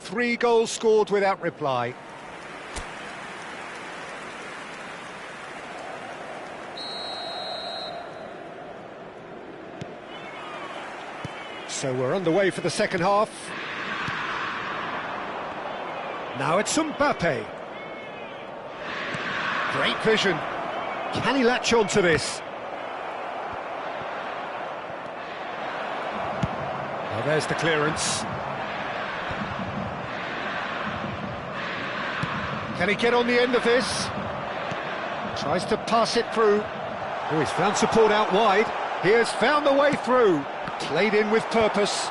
3 goals scored without reply. So we're underway for the second half. Now it's Mbappe. Great vision. Can he latch on to this? Oh, there's the clearance. Can he get on the end of this? Tries to pass it through. Oh, he's found support out wide. He has found the way through. Played in with purpose.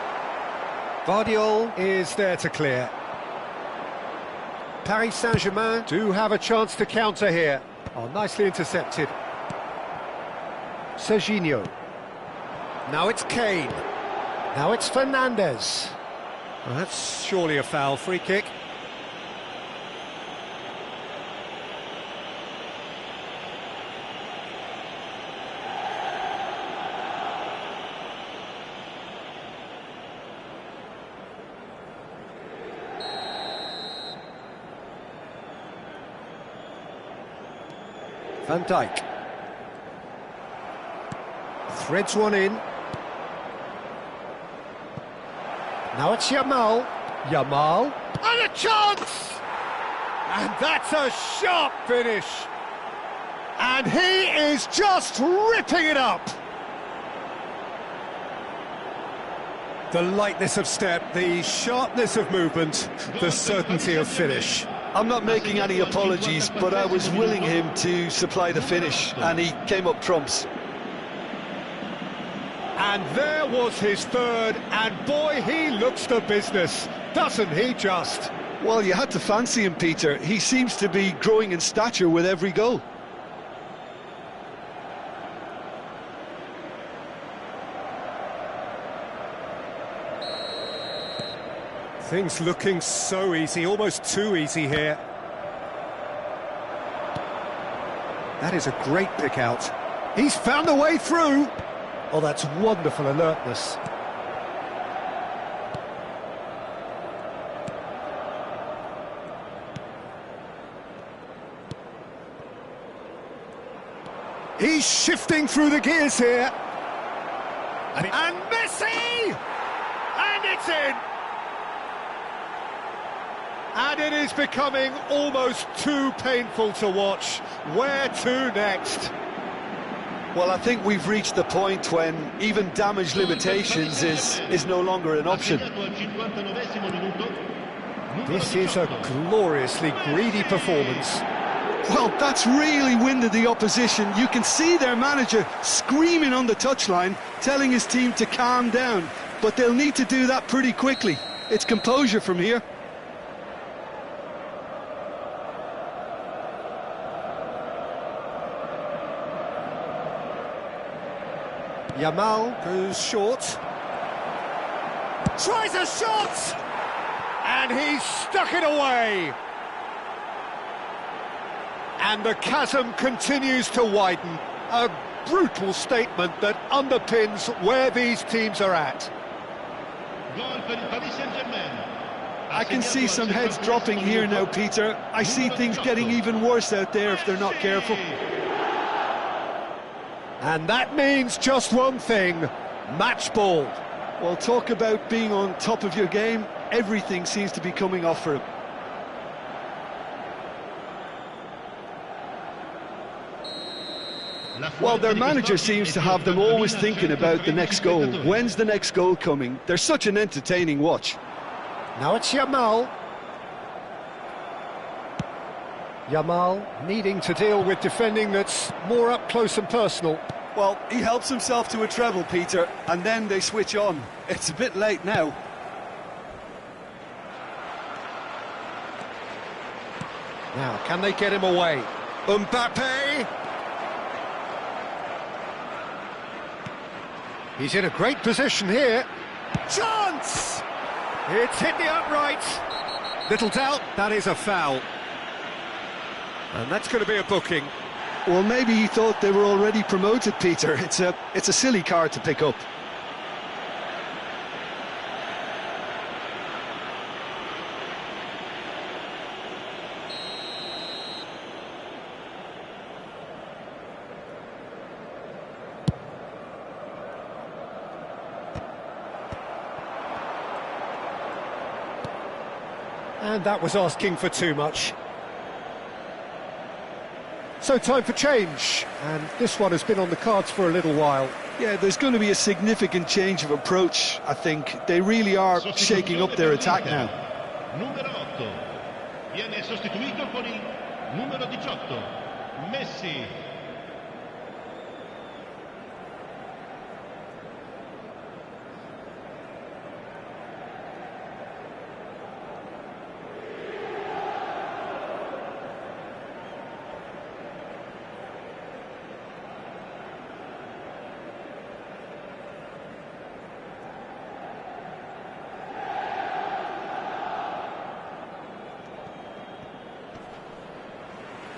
Vardiol is there to clear. Paris Saint-Germain do have a chance to counter here. Oh, nicely intercepted. Serginho. Now it's Kane. Now it's Fernandes. Well, that's surely a foul. Free kick. Van Dijk. Threads one in. Now it's Yamal. Yamal. And a chance! And that's a sharp finish. And he is just ripping it up. The lightness of step, the sharpness of movement, the certainty of finish. I'm not making any apologies, but I was willing him to supply the finish, and he came up trumps. And there was his third, and boy, he looks the business, doesn't he just? Well, you had to fancy him, Peter. He seems to be growing in stature with every goal. Things looking so easy, almost too easy here. That is a great pick out. He's found a way through. Oh, that's wonderful alertness. He's shifting through the gears here. And Messi! And it's in! And it is becoming almost too painful to watch. Where to next? Well, I think we've reached the point when even damage limitations is no longer an option. This is a gloriously greedy performance. Well, that's really winded the opposition. You can see their manager screaming on the touchline, telling his team to calm down. But they'll need to do that pretty quickly. It's composure from here. Yamal goes short. Tries a shot! And he's stuck it away! And the chasm continues to widen. A brutal statement that underpins where these teams are at. I can see some heads dropping here now, Peter. I see things getting even worse out there if they're not careful. And that means just one thing, match ball. Well, talk about being on top of your game. Everything seems to be coming off for him. Well, their manager seems to have them always thinking about the next goal. When's the next goal coming? They're such an entertaining watch. Now it's Yamal. Yamal needing to deal with defending that's more up close and personal. Well, he helps himself to a treble, Peter, and then they switch on. It's a bit late now. Now, can they get him away? Mbappe! He's in a great position here. Chance! It's hit the upright. Little doubt, that is a foul. And that's going to be a booking. Well, maybe he thought they were already promoted, Peter. It's a silly card to pick up. And that was asking for too much. So time for change, and this one has been on the cards for a little while. Yeah, there's going to be a significant change of approach, I think. They really are shaking up their attack now. Numero 8. Viene sostituito con il numero 18. Messi.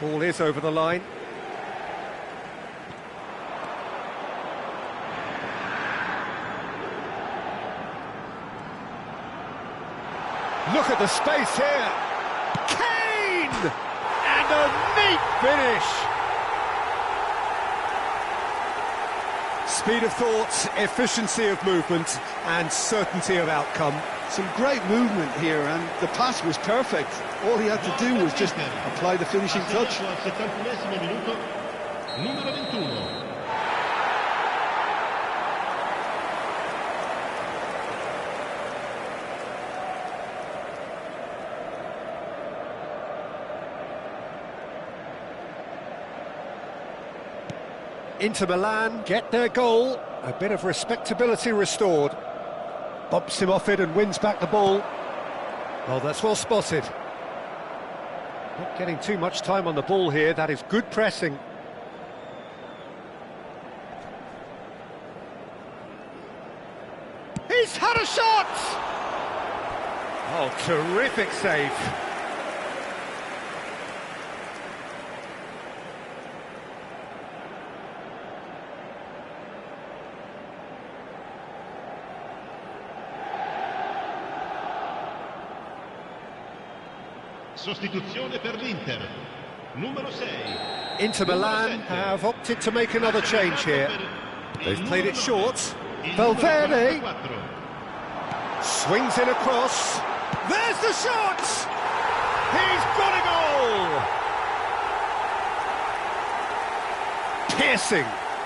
Ball is over the line. Look at the space here. Kane! And a neat finish. Speed of thought, efficiency of movement, and certainty of outcome. Some great movement here, and the pass was perfect. All he had to do was just apply the finishing touch. Numero 21. Inter Milan get their goal, a bit of respectability restored. Bumps him off it and wins back the ball. Oh, that's well spotted. Not getting too much time on the ball here, that is good pressing. He's had a shot! Oh, terrific save. Sostituzione per l'Inter. Numero 6. Inter Milan have opted to make another change here. They've played it short. Valverde swings it across. There's the shot! He's got a goal!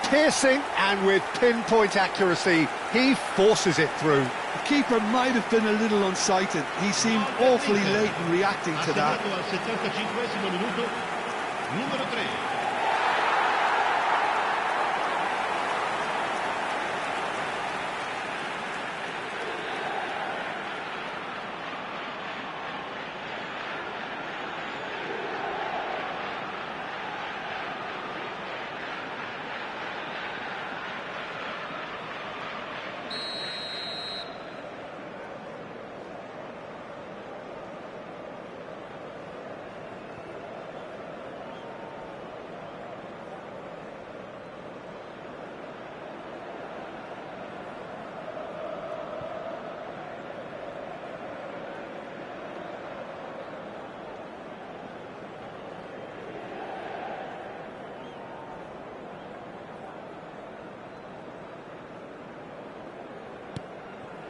Piercing, and with pinpoint accuracy, he forces it through. The keeper might have been a little unsighted. He seemed awfully late in reacting to that. Numero 3.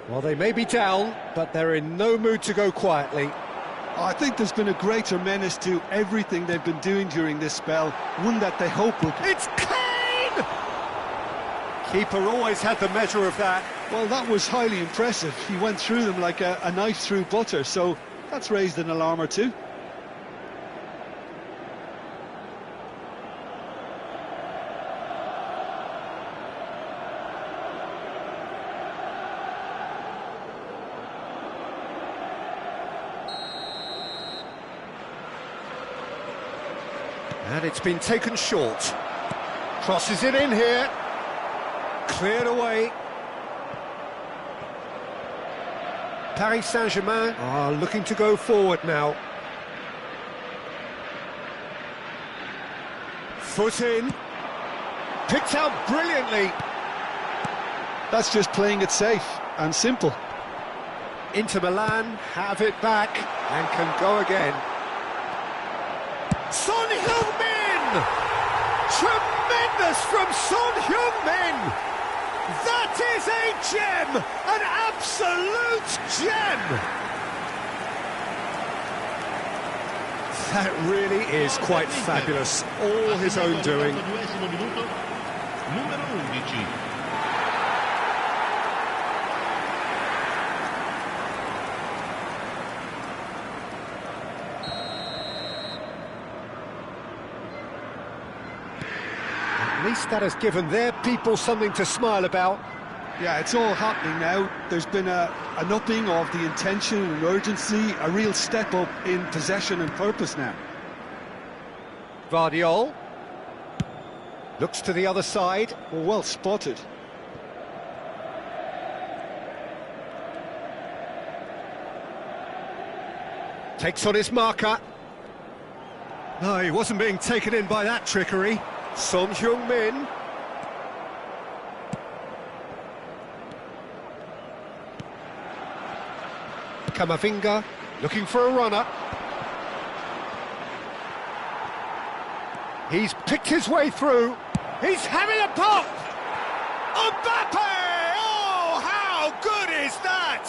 Well, they may be down, but they're in no mood to go quietly. I think there's been a greater menace to everything they've been doing during this spell, one that they hope will... It's Kane! Keeper always had the measure of that. Well, that was highly impressive. He went through them like a knife through butter, so that's raised an alarm or two. And it's been taken short. Crosses it in here. Cleared away. Paris Saint-Germain are looking to go forward now. Foot in. Picked out brilliantly. That's just playing it safe and simple. Inter Milan have it back and can go again. Son Heung-min! Tremendous from Son Heung-min! That is a gem! An absolute gem! That really is quite fabulous. All his own doing. Numero 11. At least that has given their people something to smile about. Yeah, it's all happening now. There's been an upping of the intention and urgency, a real step up in possession and purpose now. Vardiol looks to the other side. Well spotted. Takes on his marker. No, he wasn't being taken in by that trickery. Son Heung-min. Kamavinga looking for a runner. He's picked his way through. He's having a pop! Mbappe! Oh, how good is that?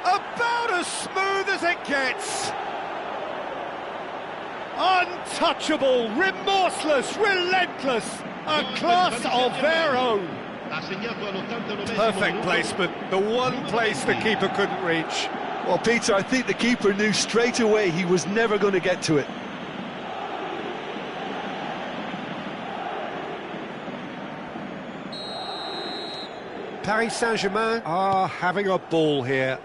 About as smooth as it gets. Untouchable, remorseless, relentless. A class of their own. Perfect placement, the one place the keeper couldn't reach. Well, Peter, I think the keeper knew straight away he was never going to get to it. Paris Saint-Germain are having a ball here.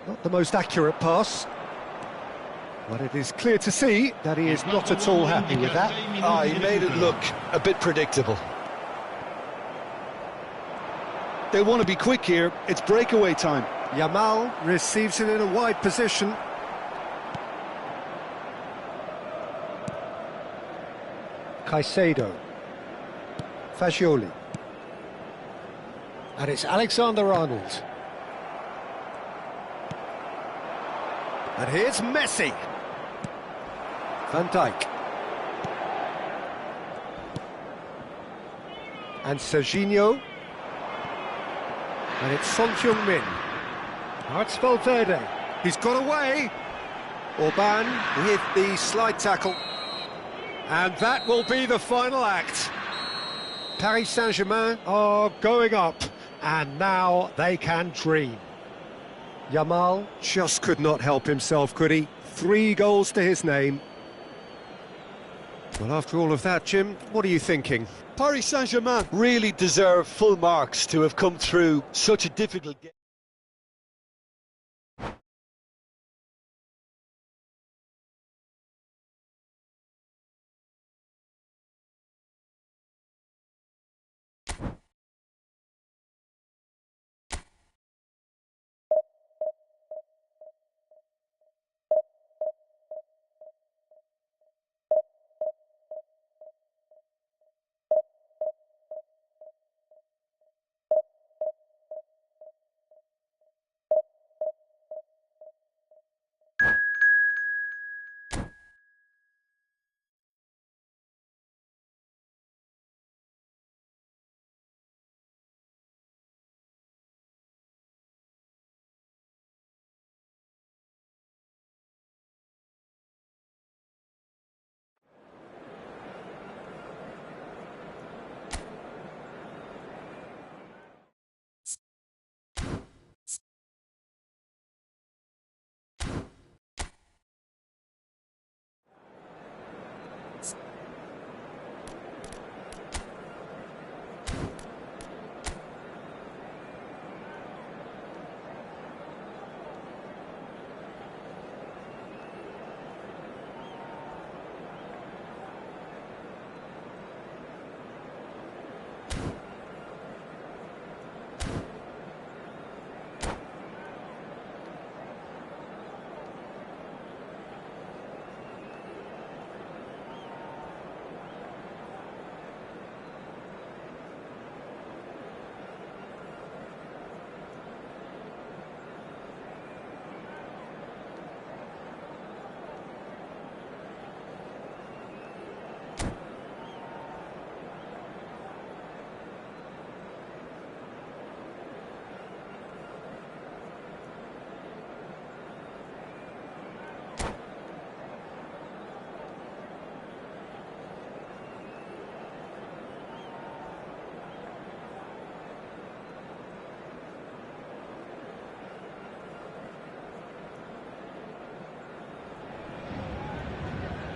Not the most accurate pass, but it is clear to see that he is not at all happy with that. He made it look a bit predictable. They want to be quick here. It's breakaway time. Yamal receives it in a wide position. Caicedo. Fagioli. And it's Alexander-Arnold. And here's Messi. Van Dijk. And Serginho. And it's Son Heung-min. Now it's Valverde. He's got away. Orban with the slide tackle. And that will be the final act. Paris Saint-Germain are going up. And now they can dream. Yamal just could not help himself, could he? 3 goals to his name. Well, after all of that, Jim, what are you thinking? Paris Saint-Germain really deserve full marks to have come through such a difficult game.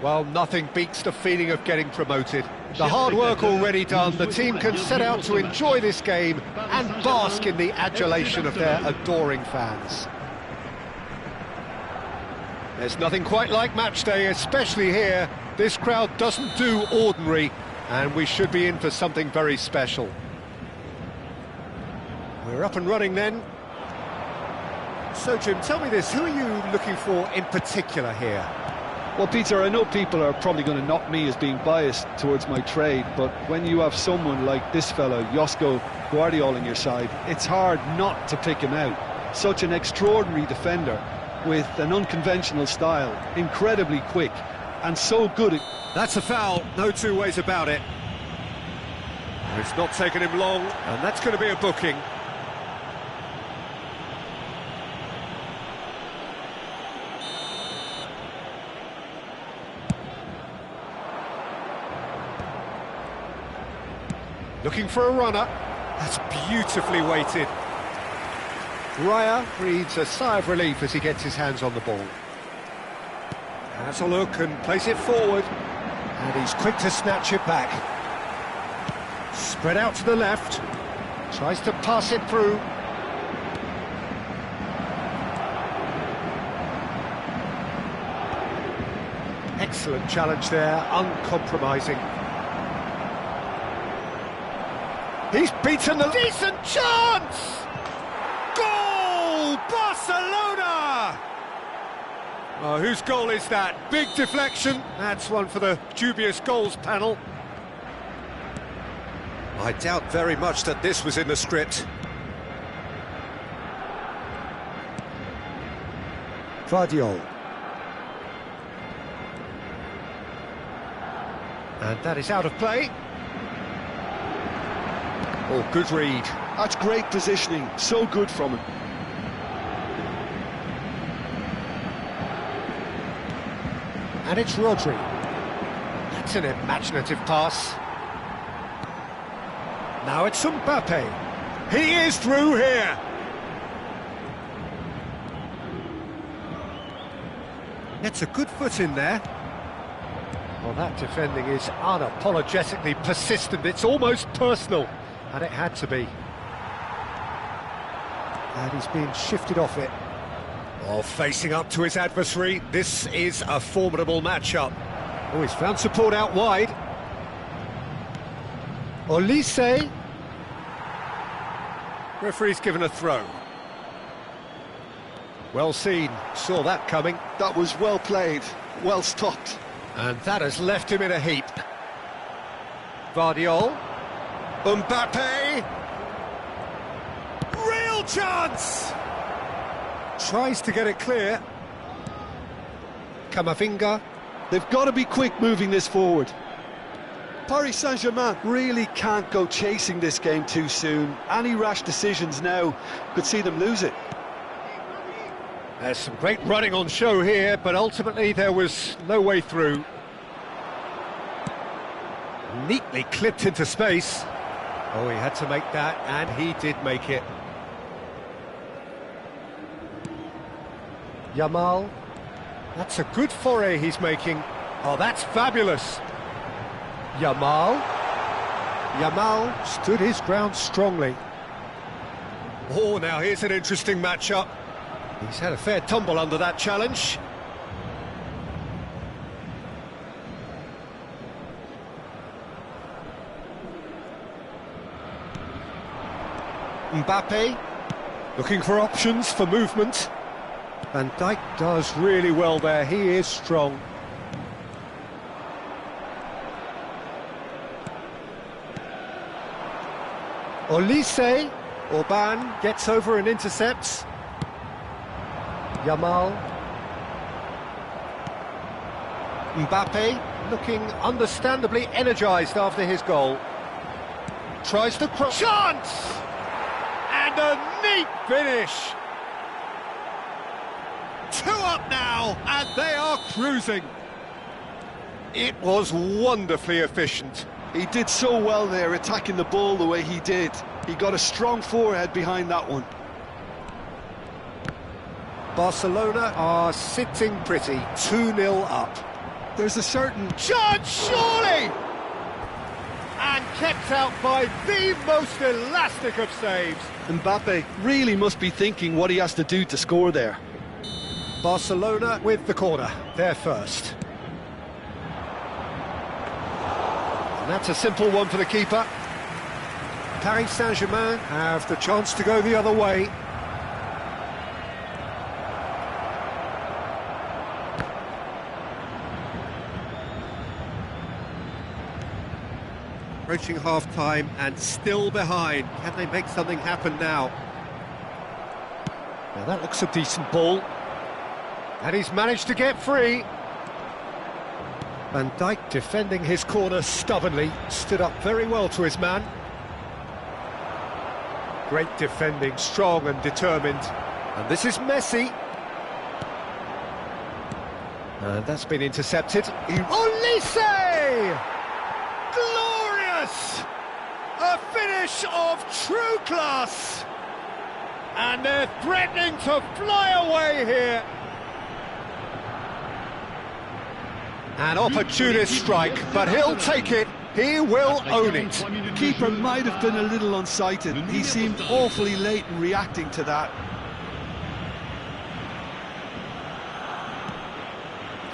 Well, nothing beats the feeling of getting promoted. The hard work already done, the team can set out to enjoy this game and bask in the adulation of their adoring fans. There's nothing quite like match day, especially here. This crowd doesn't do ordinary, and we should be in for something very special. We're up and running then. So, Jim, tell me this, who are you looking for in particular here? Well, Peter, I know people are probably going to knock me as being biased towards my trade, but when you have someone like this fellow, Josko Guardiola, on your side, it's hard not to pick him out. Such an extraordinary defender with an unconventional style, incredibly quick, and so good at... That's a foul, no two ways about it. It's not taken him long, and that's going to be a booking. Looking for a runner. That's beautifully weighted. Raya breathes a sigh of relief as he gets his hands on the ball. Has a look and plays it forward. And he's quick to snatch it back. Spread out to the left. Tries to pass it through. Excellent challenge there, uncompromising. He's beaten the... Decent chance! Goal! Barcelona! Oh, whose goal is that? Big deflection. That's one for the dubious goals panel. I doubt very much that this was in the script. Vardiol. And that is out of play. Oh, good read. That's great positioning, so good from him. And it's Rodri. That's an imaginative pass. Now it's Mbappe. He is through here. Gets a good foot in there. Well, that defending is unapologetically persistent. It's almost personal. And it had to be. And he's being shifted off it. Oh, facing up to his adversary. This is a formidable matchup. Oh, he's found support out wide. Olise. Referee's given a throw. Well seen. Saw that coming. That was well played, well stopped. And that has left him in a heap. Vardiol. Mbappe! Real chance! Tries to get it clear. Camavinga. They've got to be quick moving this forward. Paris Saint-Germain really can't go chasing this game too soon. Any rash decisions now could see them lose it. There's some great running on show here, but ultimately there was no way through. Neatly clipped into space. Oh, he had to make that, and he did make it. Yamal. That's a good foray he's making. Oh, that's fabulous. Yamal. Yamal stood his ground strongly. Oh, now here's an interesting matchup. He's had a fair tumble under that challenge. Mbappe, looking for options for movement. Van Dijk does really well there, he is strong. Olise, Orban gets over and intercepts. Yamal. Mbappe, looking understandably energised after his goal. Tries to cross. Chance! And a neat finish! 2 up now, and they are cruising. It was wonderfully efficient. He did so well there, attacking the ball the way he did. He got a strong forehead behind that one. Barcelona are sitting pretty, 2-0 up. There's a certain... Chance, surely! And kept out by the most elastic of saves. Mbappe really must be thinking what he has to do to score there. Barcelona with the corner, they're first. And that's a simple one for the keeper. Paris Saint-Germain have the chance to go the other way. Approaching half-time and still behind. Can they make something happen now? Now that looks a decent ball. And he's managed to get free. Van Dijk defending his corner stubbornly. Stood up very well to his man. Great defending, strong and determined. And this is Messi. And that's been intercepted. Olise! Glorious! A finish of true class! And they're threatening to fly away here. An opportunist strike, but he'll take it. He will own it. The keeper might have been a little unsighted. He seemed awfully late in reacting to that.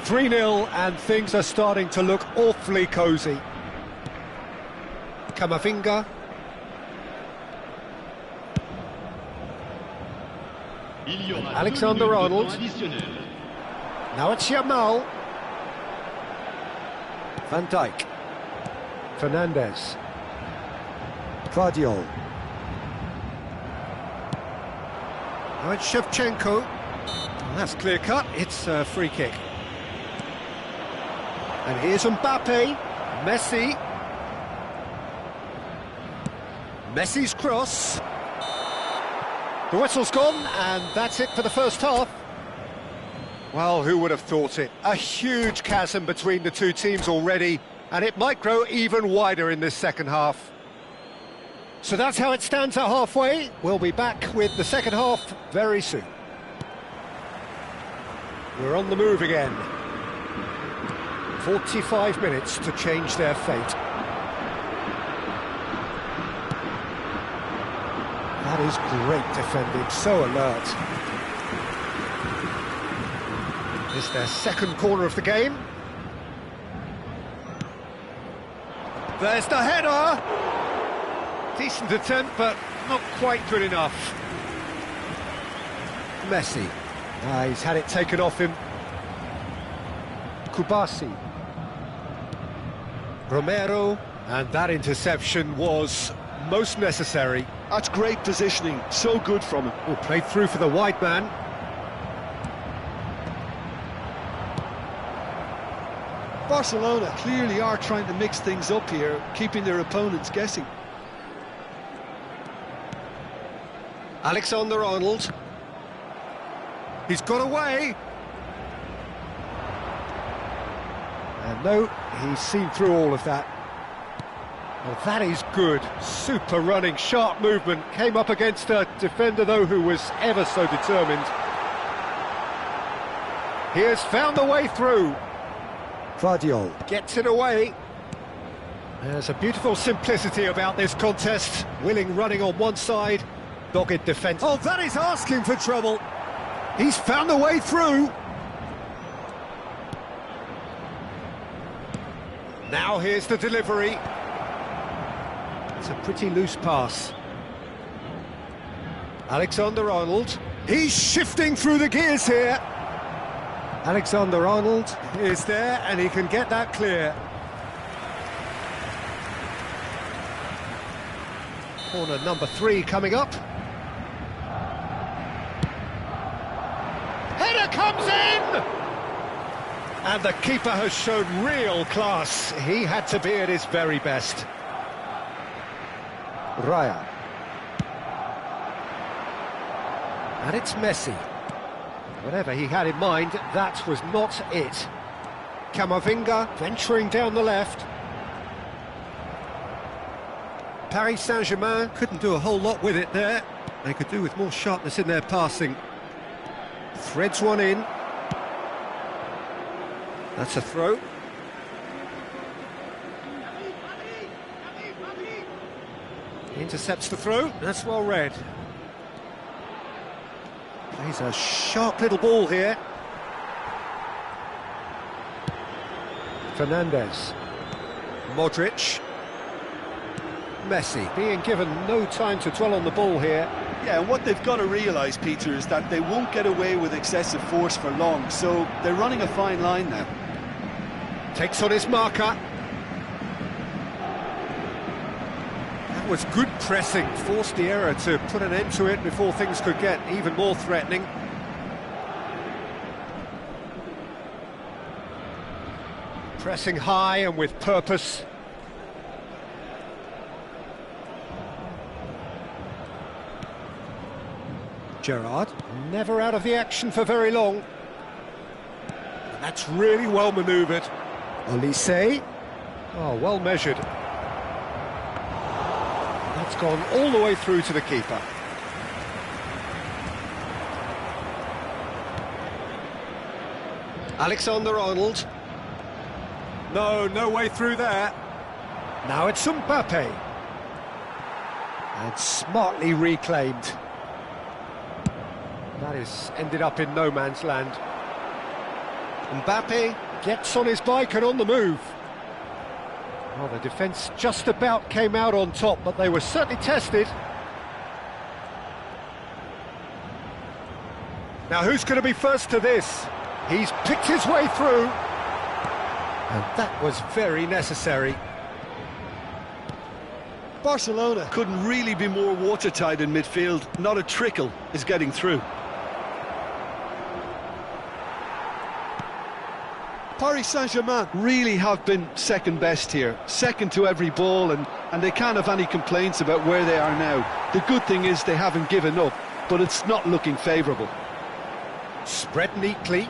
3-0 and things are starting to look awfully cosy. Camavinga. Alexander-Arnold. Now it's Yamal. Van Dijk. Fernandez. Guardiola. Now it's Shevchenko. That's clear cut, it's a free kick. And here's Mbappe. Messi. Messi's cross. The whistle's gone, and that's it for the first half. Well, who would have thought it? A huge chasm between the two teams already, and it might grow even wider in this second half. So that's how it stands at halfway. We'll be back with the second half very soon. We're on the move again. 45 minutes to change their fate. That is great defending, so alert. It's their second corner of the game. There's the header! Decent attempt, but not quite good enough. Messi. He's had it taken off him. Kubasi. Romero. And that interception was most necessary. That's great positioning, so good from him. Oh, played through for the wide man. Barcelona clearly are trying to mix things up here, keeping their opponents guessing. Alexander-Arnold. He's got away. And no, he's seen through all of that. Well, that is good. Super running, sharp movement. Came up against a defender, though, who was ever so determined. He has found the way through. Guardiola gets it away. There's a beautiful simplicity about this contest. Willing running on one side, dogged defence. Oh, that is asking for trouble. He's found the way through. Now here's the delivery. It's a pretty loose pass. Alexander-Arnold. He's shifting through the gears here. Alexander-Arnold is there, and he can get that clear. Corner number 3 coming up. Header comes in! And the keeper has shown real class. He had to be at his very best. Raya. And it's Messi. Whatever he had in mind, that was not it. Camavinga venturing down the left. Paris Saint-Germain couldn't do a whole lot with it there. They could do with more sharpness in their passing. Threads one in. That's a throw. Intercepts the throw. That's well read. Plays a sharp little ball here. Fernandez. Modric. Messi being given no time to dwell on the ball here. Yeah, and what they've got to realise, Peter, is that they won't get away with excessive force for long, so they're running a fine line now. Takes on his marker. That was good pressing, forced the error to put an end to it before things could get even more threatening. Pressing high and with purpose. Gerrard, never out of the action for very long. And that's really well manoeuvred. Olise. Oh, well measured. That's gone all the way through to the keeper. Alexander-Arnold. No way through there. Now it's Mbappe. And smartly reclaimed. That is ended up in no man's land. Mbappe gets on his bike and on the move. Well, the defence just about came out on top, but they were certainly tested. Now who's going to be first to this? He's picked his way through. And that was very necessary. Barcelona couldn't really be more watertight in midfield. Not a trickle is getting through. Paris Saint-Germain really have been second best here, second to every ball, and they can't have any complaints about where they are now. The good thing is they haven't given up, but it's not looking favourable. Spread neatly.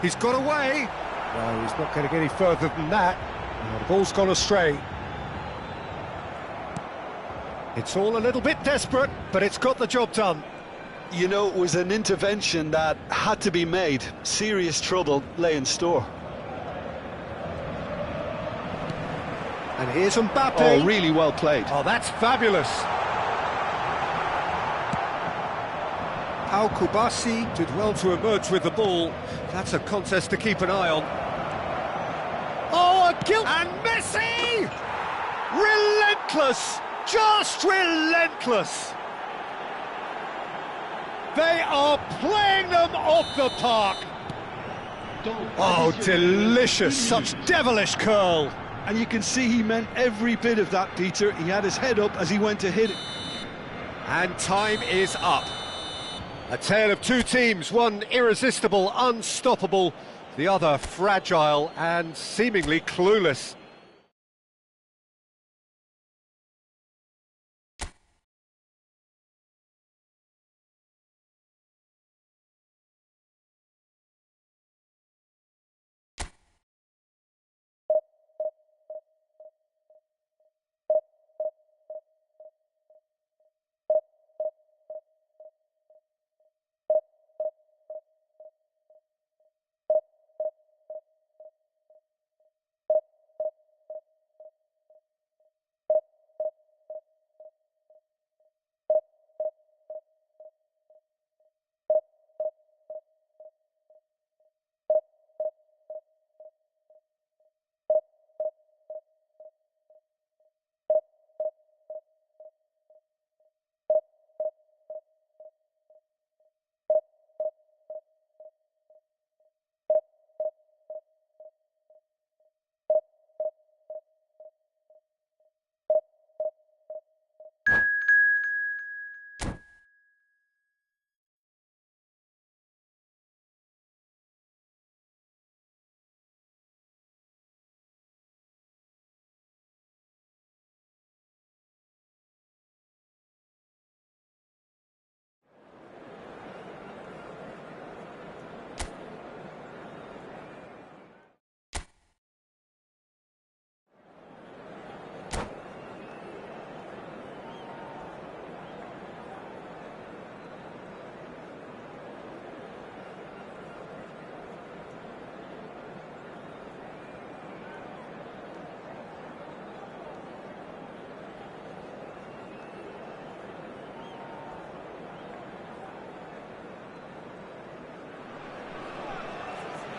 He's got away. No, he's not going to get any further than that. Oh, the ball's gone astray. It's all a little bit desperate, but it's got the job done. You know, it was an intervention that had to be made. Serious trouble lay in store. And here's Mbappe. Oh, really well played. Oh, that's fabulous. Al Kubasi did well to emerge with the ball. That's a contest to keep an eye on. Oh, a gilt! And Messi! Relentless! Just relentless! They are playing them off the park. Oh, delicious, such devilish curl. And you can see he meant every bit of that, Peter. He had his head up as he went to hit it. And time is up. A tale of two teams, one irresistible, unstoppable, the other fragile and seemingly clueless.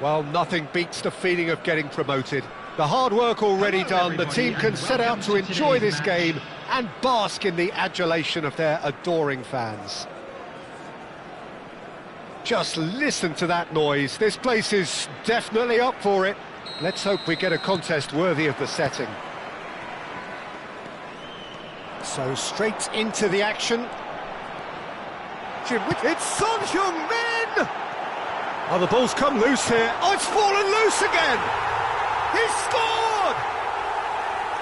Well, nothing beats the feeling of getting promoted. The hard work already done, the team can set out to enjoy this game and bask in the adulation of their adoring fans. Just listen to that noise. This place is definitely up for it. Let's hope we get a contest worthy of the setting. So straight into the action. It's Son Heung-min! Oh, the ball's come loose here. Oh, it's fallen loose again! He's scored!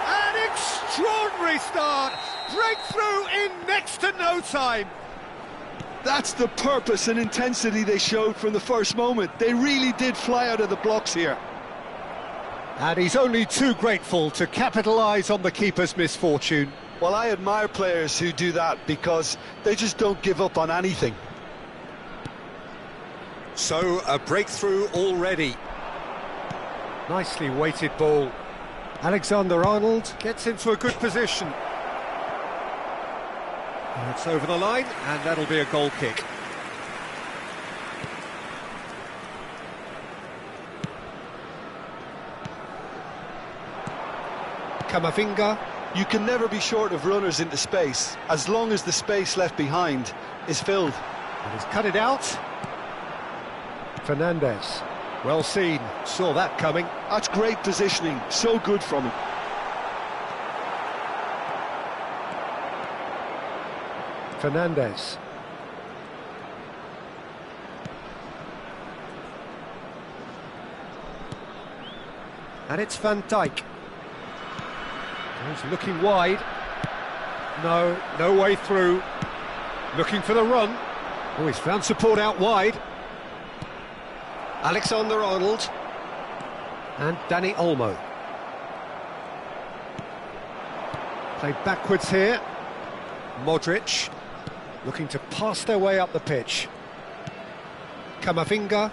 An extraordinary start! Breakthrough in next to no time! That's the purpose and intensity they showed from the first moment. They really did fly out of the blocks here. And he's only too grateful to capitalise on the keeper's misfortune. Well, I admire players who do that because they just don't give up on anything. So, a breakthrough already. Nicely weighted ball. Alexander-Arnold gets into a good position. It's over the line, and that'll be a goal kick. Camavinga. You can never be short of runners into space, as long as the space left behind is filled. And he's cut it out. Fernandes. Well seen, saw that coming. That's great positioning, so good from him. Fernandes. And it's Van Dijk. He's looking wide. No way through. Looking for the run. Oh, he's found support out wide. Alexander-Arnold. And Danny Olmo. Played backwards here. Modric. Looking to pass their way up the pitch. Camavinga.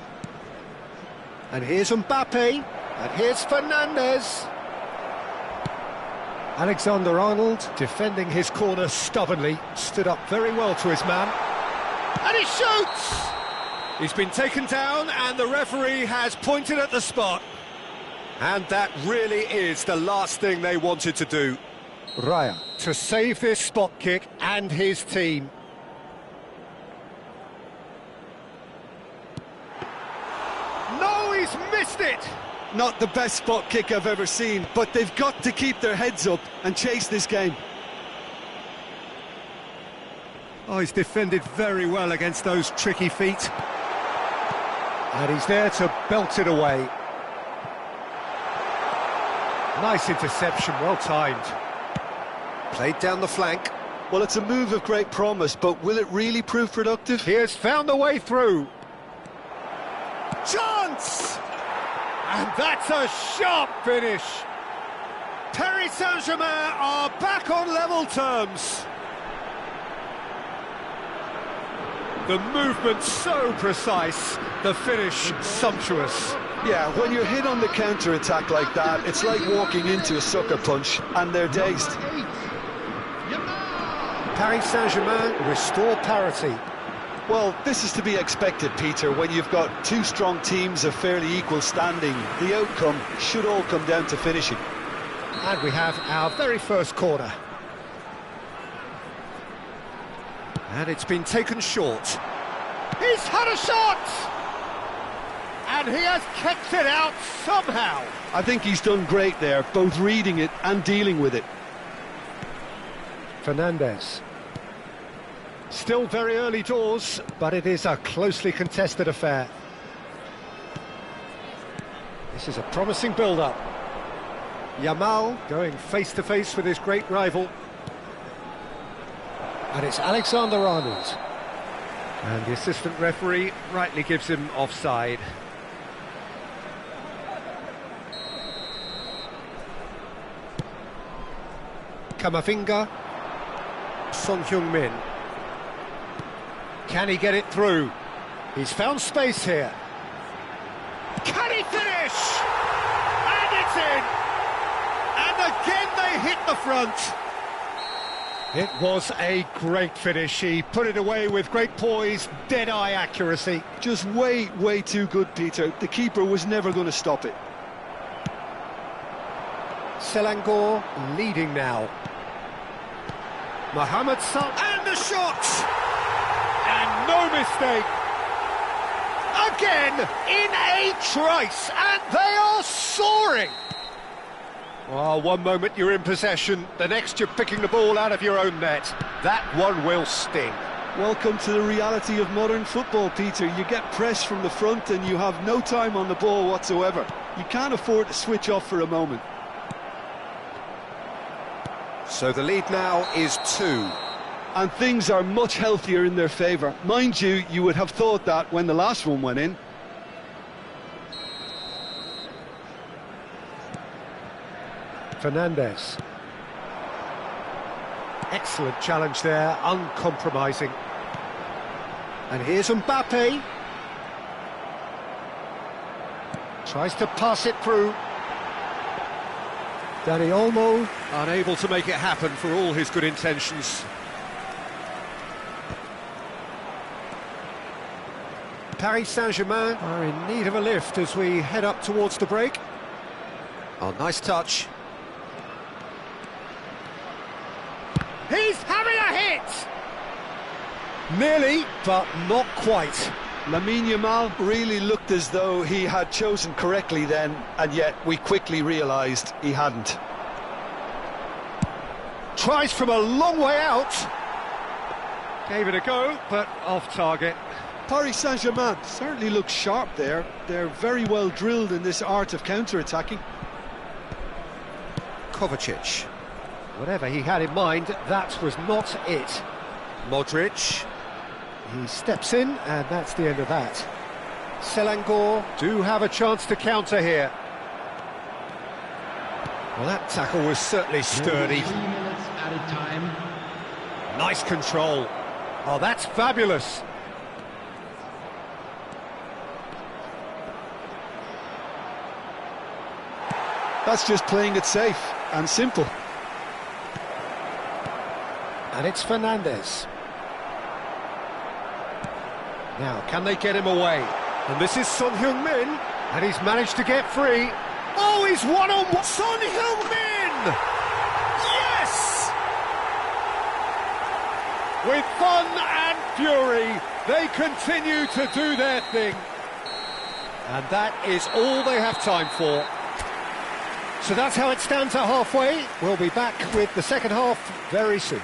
And here's Mbappe. And here's Fernandes. Alexander-Arnold defending his corner stubbornly. Stood up very well to his man. And he shoots! He's been taken down and the referee has pointed at the spot. And that really is the last thing they wanted to do. Raya to save this spot kick and his team. No, he's missed it! Not the best spot kick I've ever seen, but they've got to keep their heads up and chase this game. Oh, he's defended very well against those tricky feet. And he's there to belt it away. Nice interception, well timed. Played down the flank. Well, it's a move of great promise, but will it really prove productive? He has found a way through. Chance! And that's a sharp finish. Paris Saint-Germain are back on level terms. The movement so precise, the finish sumptuous. Yeah, when you're hit on the counter-attack like that, it's like walking into a sucker punch, and they're dazed. Paris Saint-Germain restore parity. Well, this is to be expected, Peter. When you've got two strong teams of fairly equal standing, the outcome should all come down to finishing. And we have our very first corner. And it's been taken short. He's had a shot! And he has kept it out somehow. I think he's done great there, both reading it and dealing with it. Fernandes. Still very early doors, but it is a closely contested affair. This is a promising build-up. Yamal going face-to-face with his great rival. And it's Alexander-Arnold. And the assistant referee rightly gives him offside. Camavinga. Son Heung-min. Can he get it through? He's found space here. Can he finish? And it's in! And again they hit the front. It was a great finish. He put it away with great poise, dead-eye accuracy. Just way too good, Peter. The keeper was never going to stop it. Selangor leading now. Mohamed Salah, and the shot! And no mistake. Again, in a trice, and they are soaring. Well, one moment you're in possession, the next you're picking the ball out of your own net. That one will sting. Welcome to the reality of modern football, Peter. You get pressed from the front and you have no time on the ball whatsoever. You can't afford to switch off for a moment. So the lead now is 2. And things are much healthier in their favour. Mind you, you would have thought that when the last one went in. Fernandes. Excellent challenge there, uncompromising. And here's Mbappe. Tries to pass it through. Dani Olmo unable to make it happen for all his good intentions. Paris Saint-Germain are in need of a lift as we head up towards the break. Oh, nice touch. He's having a hit! Nearly, but not quite. Lamine Yamal really looked as though he had chosen correctly then, and yet we quickly realised he hadn't. Tries from a long way out. Gave it a go, but off target. Paris Saint-Germain certainly looks sharp there. They're very well drilled in this art of counter-attacking. Kovacic. Whatever he had in mind, that was not it. Modric. He steps in, and that's the end of that. Selangor do have a chance to counter here. Well, that tackle was certainly sturdy. 3 minutes at a time. Nice control. Oh, that's fabulous. That's just playing it safe and simple. And it's Fernandes. Now, can they get him away? And this is Son Heung-min, and he's managed to get free. Oh, he's one-on-one! Son Heung-min! Yes! With fun and fury, they continue to do their thing. And that is all they have time for. So that's how it stands at halfway. We'll be back with the second half very soon.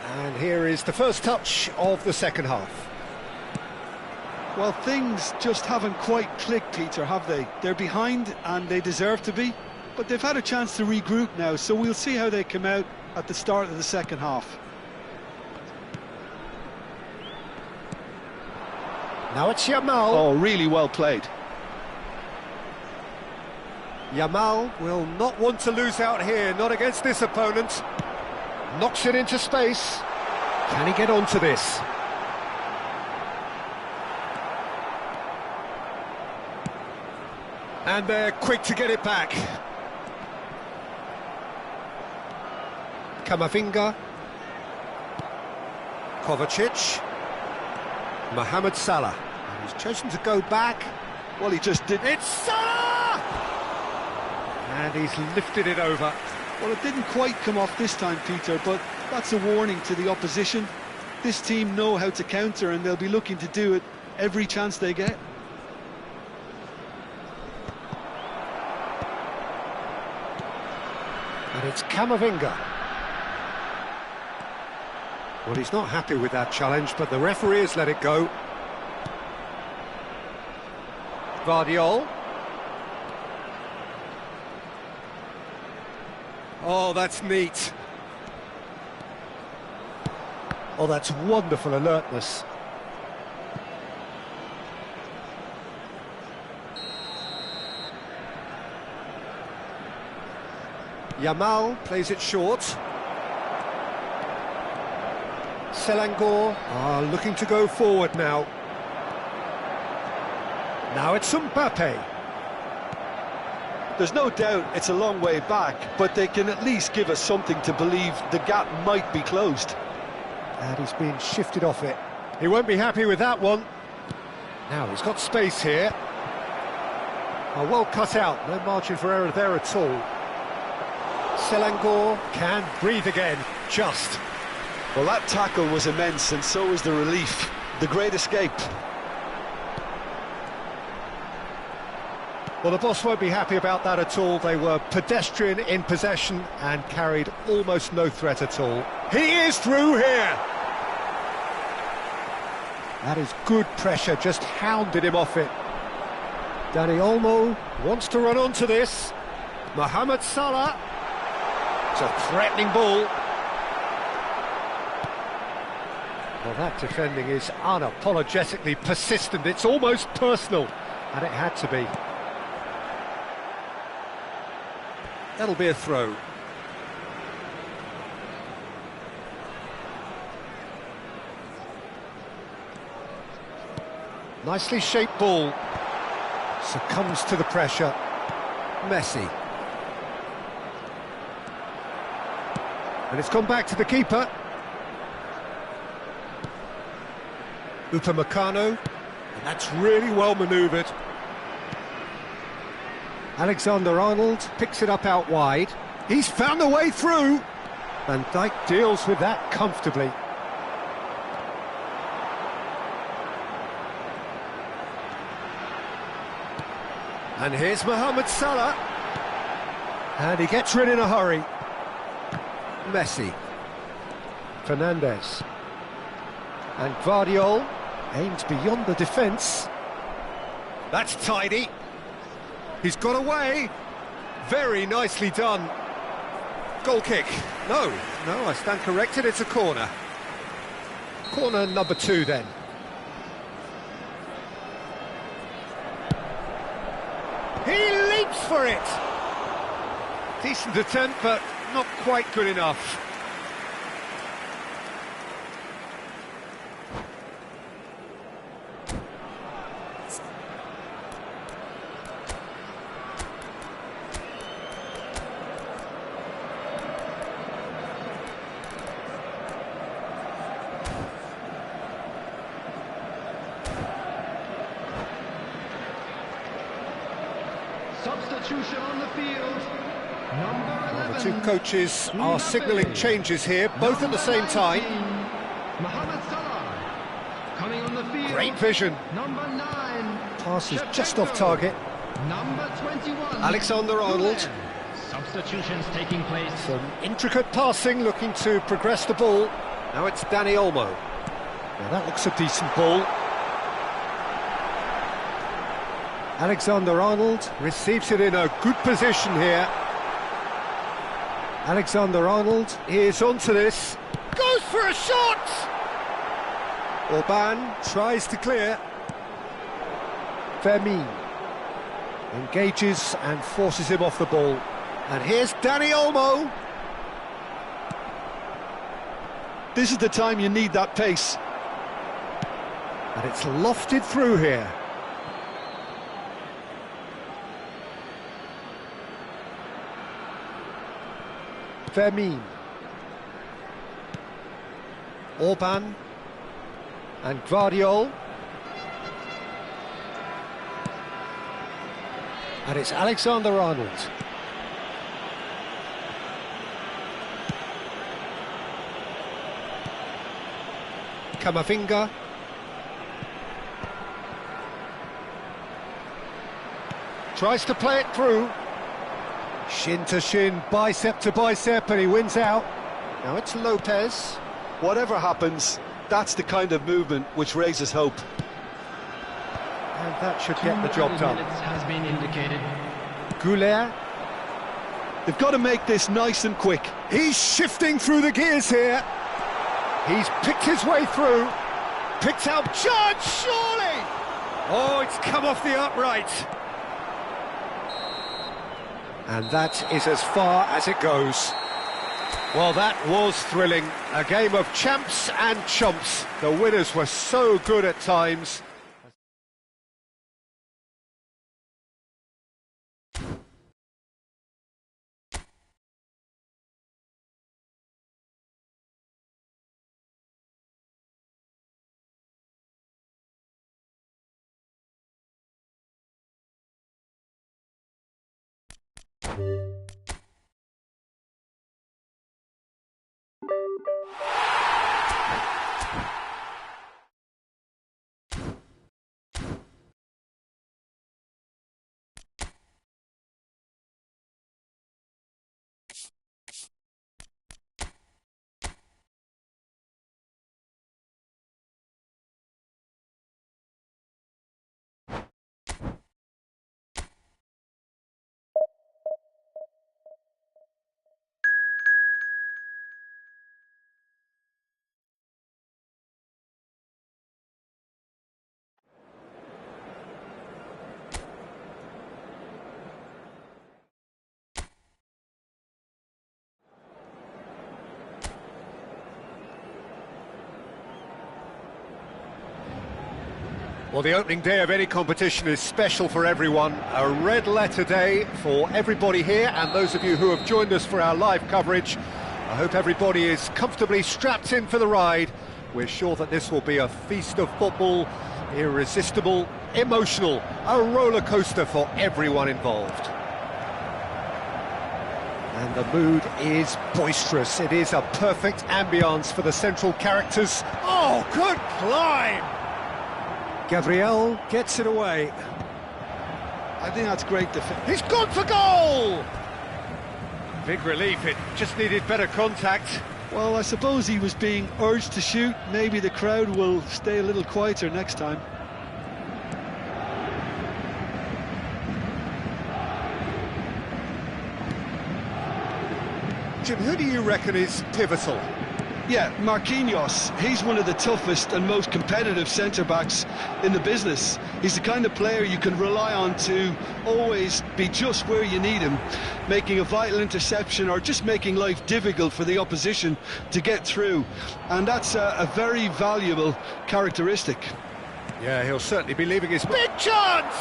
And here is the first touch of the second half. Well, things just haven't quite clicked, Peter, have they? They're behind and they deserve to be, but they've had a chance to regroup now, so we'll see how they come out at the start of the second half. Now it's Yamal. Oh, really well played. Yamal will not want to lose out here, not against this opponent. Knocks it into space. Can he get onto this? And they're quick to get it back. Camavinga. Kovacic. Mohamed Salah. And he's chosen to go back. Well, he just did. It's Salah! And he's lifted it over. Well, it didn't quite come off this time, Peter, but that's a warning to the opposition. This team know how to counter, and they'll be looking to do it every chance they get. And it's Camavinga. Well, he's not happy with that challenge, but the referee has let it go. Vardiol. Oh, that's neat. Oh, that's wonderful alertness. Yamal plays it short. Selangor are looking to go forward now. Now it's Mbappe. There's no doubt it's a long way back, but they can at least give us something to believe the gap might be closed. And he's being shifted off it. He won't be happy with that one. Now he's got space here. Oh, well cut out, no margin for error there at all. Selangor can breathe again, just. Well, that tackle was immense, and so was the relief. The great escape. Well, the boss won't be happy about that at all. They were pedestrian in possession and carried almost no threat at all. He is through here! That is good pressure, just hounded him off it. Dani Olmo wants to run onto this. Mohamed Salah. It's a threatening ball. Well, that defending is unapologetically persistent. It's almost personal, and it had to be. That'll be a throw. Nicely shaped ball. Succumbs to the pressure. Messi. And it's gone back to the keeper. Upamecano. And that's really well manoeuvred. Alexander-Arnold picks it up out wide. He's found a way through. Van Dijk deals with that comfortably. And here's Mohamed Salah. And he gets rid in a hurry. Messi. Fernandes. And Guardiola aims beyond the defence. That's tidy. He's got away. Very nicely done. Goal kick. No, I stand corrected, it's a corner. Corner number 2 then. He leaps for it. Decent attempt, but not quite good enough. Substitution on the field. Number 11. The two coaches are signalling changes here, both at the same time. Mohamed Salah coming on the field. Great vision. Number 9. Pass is just off target. Number 21. Alexander-Arnold. Substitutions taking place. Some intricate passing, looking to progress the ball. Now it's Dani Olmo. Now that looks a decent ball. Alexander-Arnold receives it in a good position here. Alexander-Arnold is onto this. Goes for a shot! Orban tries to clear. Fermin engages and forces him off the ball. And here's Dani Olmo. This is the time you need that pace. And it's lofted through here. Fermin. Orban. And Guardiola. And it's Alexander-Arnold. Camavinga. Tries to play it through. Shin to shin, bicep to bicep, and he wins out. Now it's Lopez. Whatever happens, that's the kind of movement which raises hope. And that should get the job done. Has been indicated. Goulet. They've got to make this nice and quick. He's shifting through the gears here. He's picked his way through. Picked out Judge, surely! Oh, it's come off the upright. And that is as far as it goes. Well, that was thrilling. A game of champs and chumps. The winners were so good at times. Well, the opening day of any competition is special for everyone. A red letter day for everybody here, and those of you who have joined us for our live coverage. I hope everybody is comfortably strapped in for the ride. We're sure that this will be a feast of football, irresistible, emotional, a roller coaster for everyone involved. And the mood is boisterous. It is a perfect ambience for the central characters. Oh, good climb! Gabriel gets it away. I think that's great defense. He's gone for goal! Big relief, it just needed better contact. Well, I suppose he was being urged to shoot. Maybe the crowd will stay a little quieter next time. Jim, who do you reckon is pivotal? Yeah, Marquinhos. He's one of the toughest and most competitive centre-backs in the business. He's the kind of player you can rely on to always be just where you need him, making a vital interception or just making life difficult for the opposition to get through. And that's a very valuable characteristic. Yeah, he'll certainly be leaving his big chance!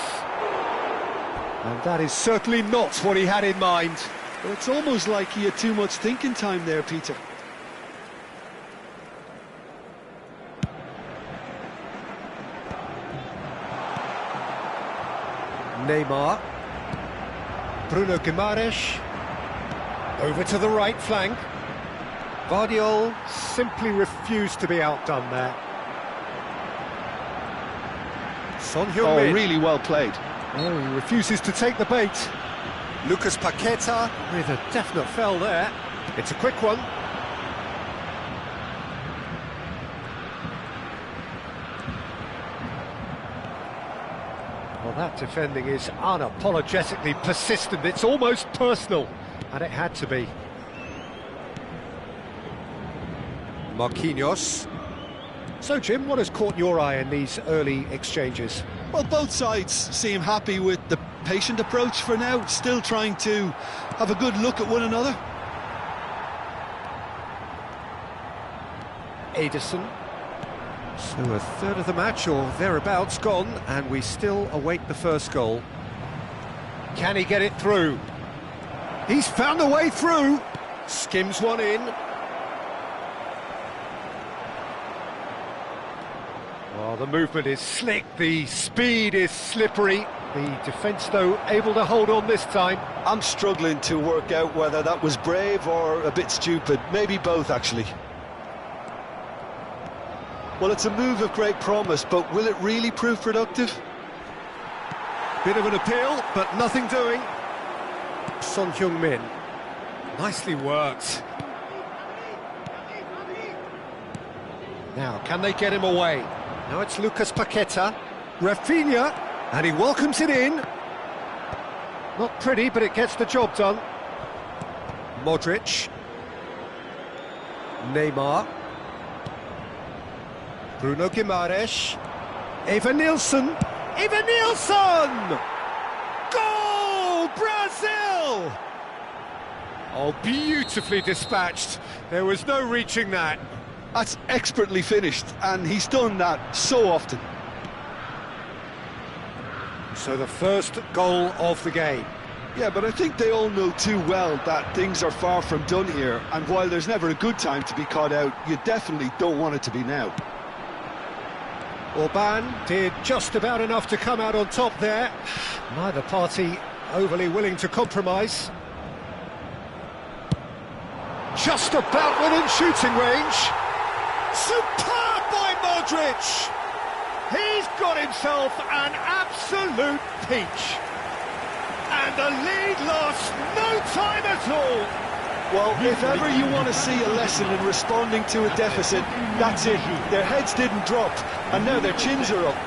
And that is certainly not what he had in mind. Well, it's almost like he had too much thinking time there, Peter. Neymar, Bruno Guimaraes, over to the right flank. Vardiol simply refused to be outdone there. Son Heung-min. Oh, really well played. Oh, he refuses to take the bait. Lucas Paqueta with a definite foul there. It's a quick one. Well, that defending is unapologetically persistent. It's almost personal, and it had to be. Marquinhos. So, Jim, what has caught your eye in these early exchanges? Well, both sides seem happy with the patient approach for now, still trying to have a good look at one another. Ederson. So a third of the match or thereabouts gone, and we still await the first goal. Can he get it through? He's found a way through. Skims one in. Oh, the movement is slick, the speed is slippery. The defence, though, able to hold on this time. I'm struggling to work out whether that was brave or a bit stupid. Maybe both, actually. Well, it's a move of great promise, but will it really prove productive? Bit of an appeal, but nothing doing. Son Heung-min. Nicely worked. Now, can they get him away? Now it's Lucas Paqueta. Rafinha, and he welcomes it in. Not pretty, but it gets the job done. Modric. Neymar. Bruno Guimaraes. Eva Nilsson. Eva Nilsson! Goal! Brazil! Oh, beautifully dispatched. There was no reaching that. That's expertly finished, and he's done that so often. So the first goal of the game. Yeah, but I think they all know too well that things are far from done here, and while there's never a good time to be caught out, you definitely don't want it to be now. Orban did just about enough to come out on top there. Neither party overly willing to compromise. just about within shooting range. Superb by Modric! He's got himself an absolute peach. And the lead lost no time at all. Well, if ever you want to see a lesson in responding to a deficit, that's it. Their heads didn't drop, and now their chins are up.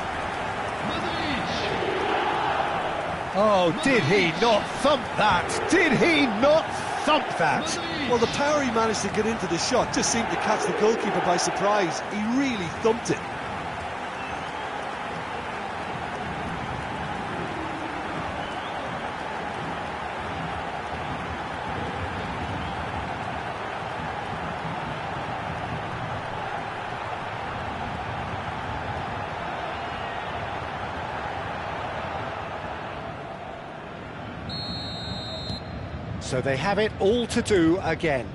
Oh, did he not thump that? Did he not thump that? Well, the power he managed to get into the shot just seemed to catch the goalkeeper by surprise. He really thumped it. So they have it all to do again.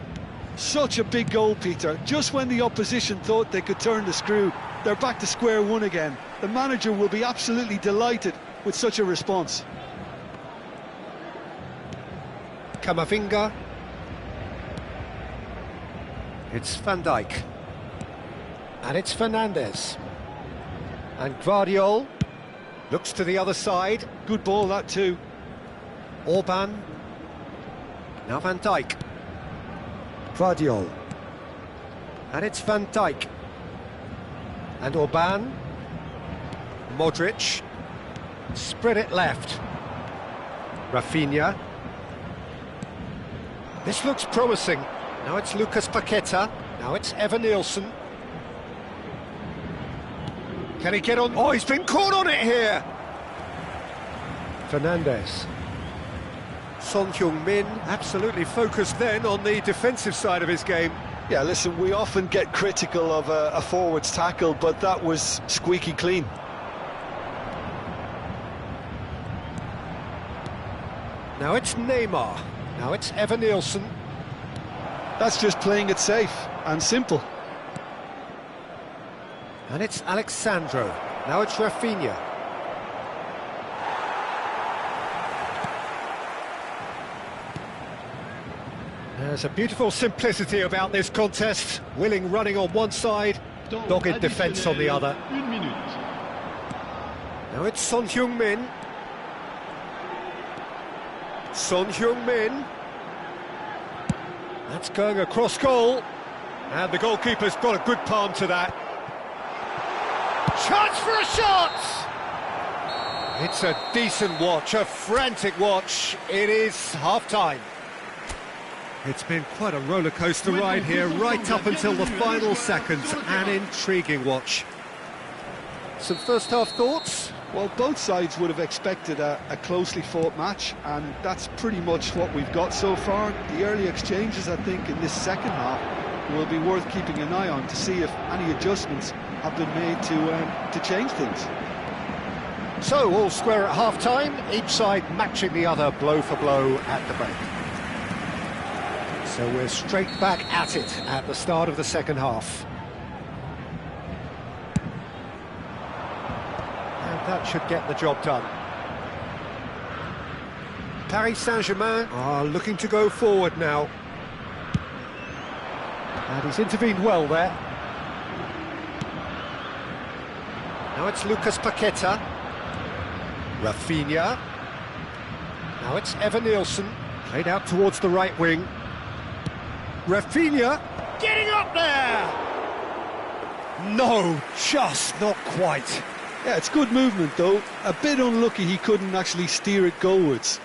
Such a big goal, Peter. Just when the opposition thought they could turn the screw, they're back to square one again. The manager will be absolutely delighted with such a response. Camavinga. It's Van Dijk. And it's Fernandes. And Guardiola looks to the other side. Good ball, that too. Orban. Now Van Dijk. Guardiola. And it's Van Dijk. And Orban. Modric. Spread it left. Rafinha. This looks promising. Now it's Lucas Paqueta. Now it's Evan Nielsen. Can he get on? Oh, he's been caught on it here! Fernandes. Son Heung-min, absolutely focused then on the defensive side of his game. Yeah, listen, we often get critical of a forward's tackle, but that was squeaky clean. Now it's Neymar. Now it's Evan Nielsen. That's just playing it safe and simple. And it's Alexandro. Now it's Rafinha. There's a beautiful simplicity about this contest. Willing running on one side, dogged defence on the other. Now it's Son Heung-min. Son Heung-min. That's going across goal. And the goalkeeper's got a good palm to that. Chance for a shot! It's a decent watch, a frantic watch. It is half-time. It's been quite a rollercoaster ride here, right up until the final seconds. An intriguing watch. Some first-half thoughts? Well, both sides would have expected a closely fought match, and that's pretty much what we've got so far. The early exchanges, I think, in this second half will be worth keeping an eye on to see if any adjustments have been made to change things. So, all square at half-time, each side matching the other blow for blow at the break. So we're straight back at it at the start of the second half. And that should get the job done. Paris Saint-Germain are looking to go forward now. And he's intervened well there. Now it's Lucas Paqueta. Rafinha. Now it's Evan Nielsen. Played out towards the right wing. Rafinha getting up there! No, just not quite. Yeah, it's good movement though. A bit unlucky he couldn't actually steer it goalwards.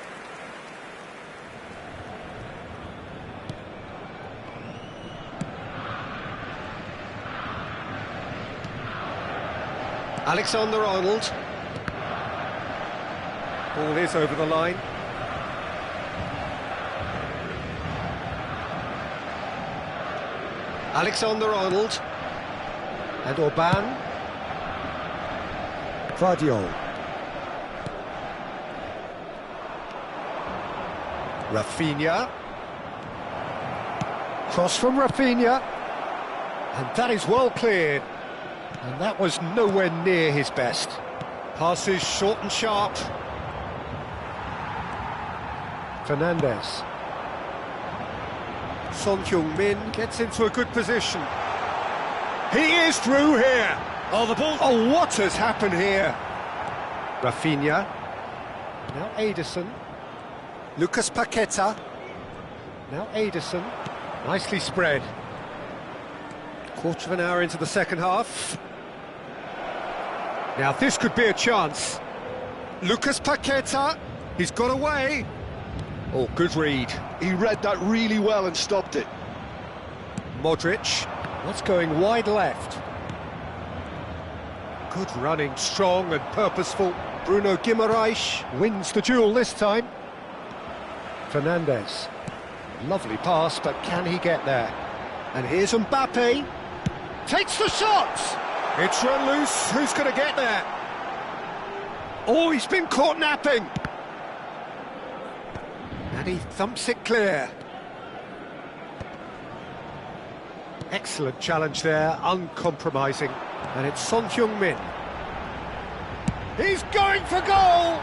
Alexander-Arnold. Ball is over the line. Alexander-Arnold. And Orban. Guardiola. Rafinha. Cross from Rafinha. And that is well cleared. And that was nowhere near his best. Passes short and sharp. Fernandes. Son Heung-min gets into a good position. He is through here. Oh, the ball. Oh, what has happened here? Rafinha. Now Ederson. Lucas Paqueta. Now Ederson. Nicely spread. Quarter of an hour into the second half. Now this could be a chance. Lucas Paqueta. He's got away. Oh, good read. He read that really well and stopped it. Modric. That's going wide left. Good running, strong and purposeful. Bruno Guimaraes wins the duel this time. Fernandes. Lovely pass, but can he get there? And here's Mbappe. Takes the shot! It's run loose. Who's going to get there? Oh, he's been caught napping. And he thumps it clear. Excellent challenge there, uncompromising. And it's Son Heung-min. He's going for goal!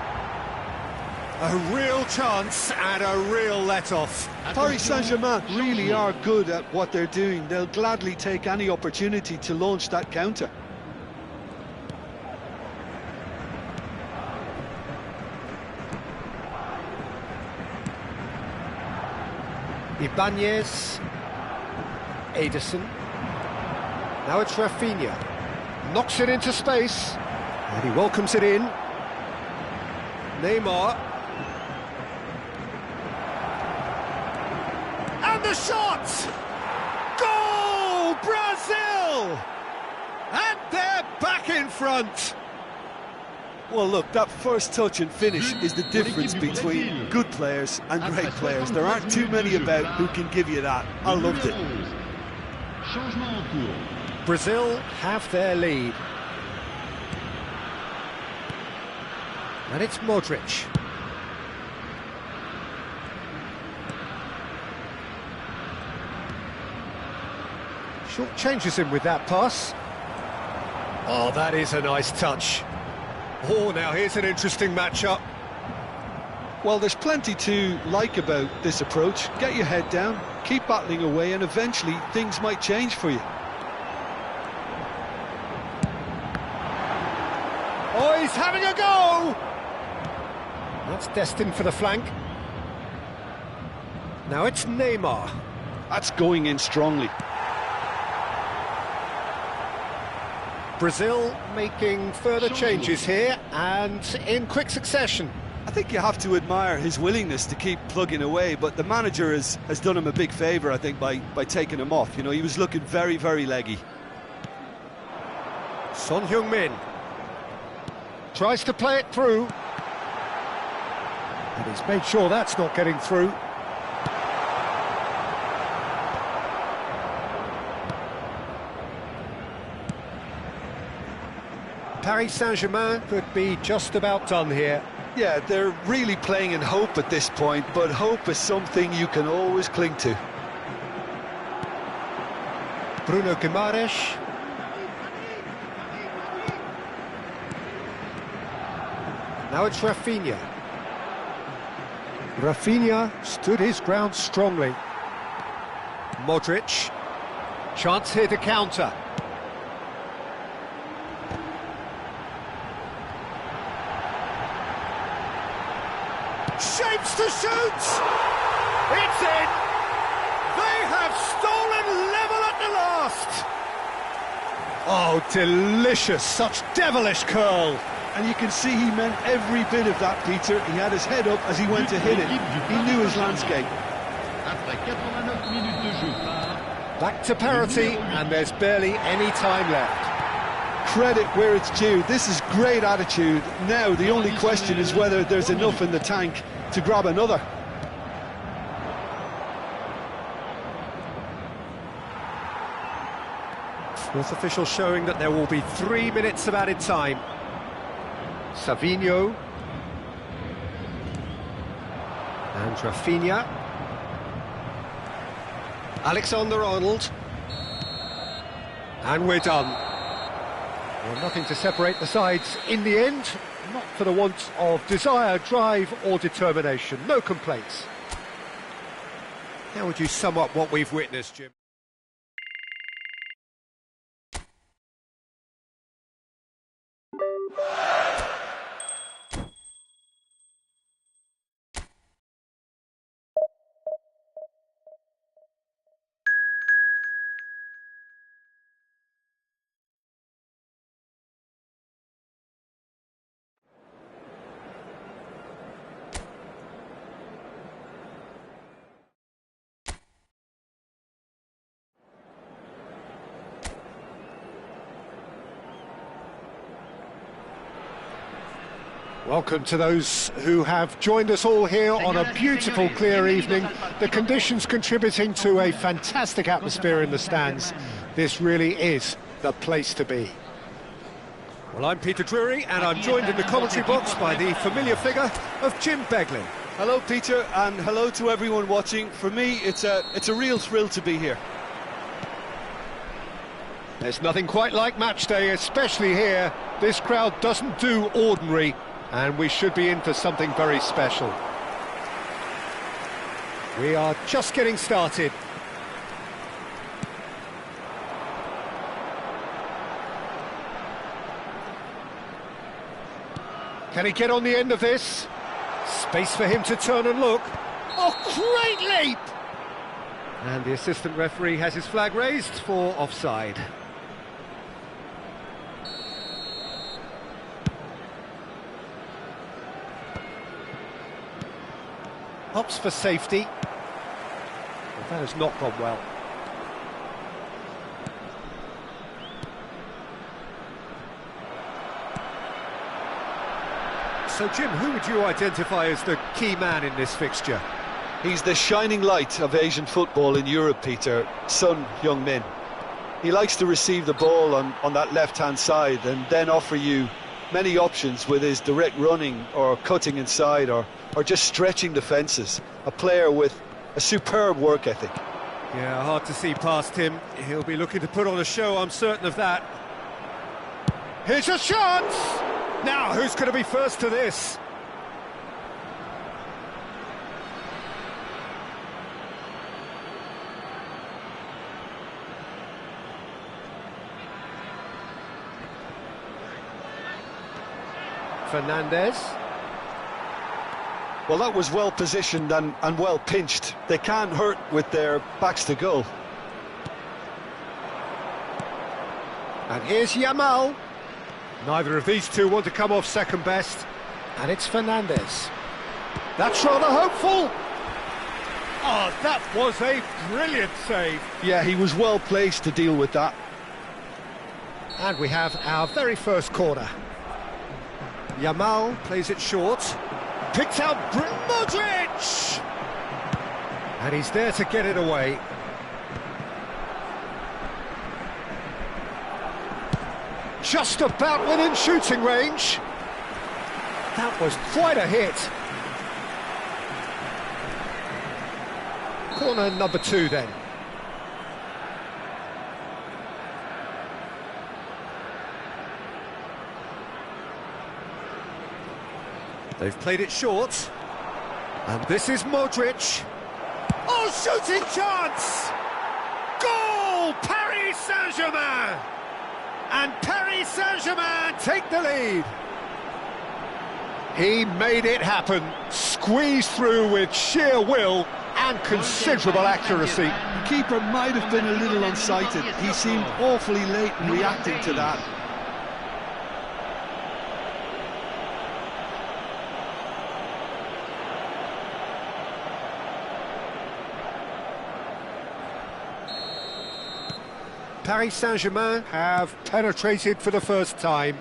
A real chance and a real let-off. Paris Saint-Germain really are good at what they're doing. They'll gladly take any opportunity to launch that counter. Ibanez. Ederson. Now it's Rafinha. Knocks it into space. And he welcomes it in. Neymar. And the shot! Goal! Brazil! And they're back in front. Well, look, that first touch and finish is the difference between good players and great players. There aren't too many about who can give you that. I loved it. Brazil have their lead. And it's Modric. Short changes him with that pass. Oh, that is a nice touch. Oh, now here's an interesting matchup. Well, there's plenty to like about this approach. Get your head down, keep battling away, and eventually things might change for you. Oh, he's having a go! That's destined for the flank. Now it's Neymar. That's going in strongly. Brazil making further changes here and in quick succession. I think you have to admire his willingness to keep plugging away, but the manager has done him a big favour, I think, by taking him off. You know, he was looking very, very leggy. Son Heung-min tries to play it through. And he's made sure that's not getting through. Paris Saint-Germain could be just about done here. Yeah, they're really playing in hope at this point, but hope is something you can always cling to. Bruno Guimaraes. Now it's Rafinha. Rafinha stood his ground strongly. Modric. Chance here to counter. Shapes to shoot! It's in! They have stolen level at the last! Oh, delicious! Such devilish curl! And you can see he meant every bit of that, Peter. He had his head up as he went to hit it. He knew his landscape. Back to parity, and there's barely any time left. Credit where it's due. This is great attitude. Now the only question is whether there's enough in the tank to grab another. Fourth official showing that there will be 3 minutes of added time. Savinho. And Rafinha. Alexander-Arnold. And we're done. Well, nothing to separate the sides in the end, not for the want of desire, drive or determination. No complaints. How would you sum up what we've witnessed, Jim? Welcome to those who have joined us all here on a beautiful, clear evening. The conditions contributing to a fantastic atmosphere in the stands. This really is the place to be. Well, I'm Peter Drury, and I'm joined in the commentary box by the familiar figure of Jim Beglin. Hello, Peter, and hello to everyone watching. For me, it's a real thrill to be here. There's nothing quite like match day, especially here. This crowd doesn't do ordinary, and we should be in for something very special. We are just getting started. Can he get on the end of this? Space for him to turn and look. Oh, great leap! And the assistant referee has his flag raised for offside. Opts for safety. Well, that has not gone well. So, Jim, who would you identify as the key man in this fixture? He's the shining light of Asian football in Europe, Peter. Son Heung-min. He likes to receive the ball on that left-hand side and then offer you many options with his direct running or cutting inside or just stretching defences. A player with a superb work ethic. Yeah, hard to see past him. He'll be looking to put on a show, I'm certain of that. Here's a chance! Now, who's going to be first to this? Fernandez. Well, that was well positioned and well pinched. They can't hurt with their backs to goal. And here's Yamal. Neither of these two want to come off second best. And it's Fernandez. That's rather hopeful. Oh, that was a brilliant save. Yeah, he was well placed to deal with that. And we have our very first corner. Yamal plays it short. Picked out Modric! And he's there to get it away. Just about within shooting range. That was quite a hit. Corner number 2 then. They've played it short. And this is Modric. Oh, shooting chance! Goal! Paris Saint-Germain! And Paris Saint-Germain take the lead. He made it happen. Squeezed through with sheer will and considerable accuracy. The keeper might have been a little unsighted. He seemed awfully late in reacting to that. Paris Saint-Germain have penetrated for the first time.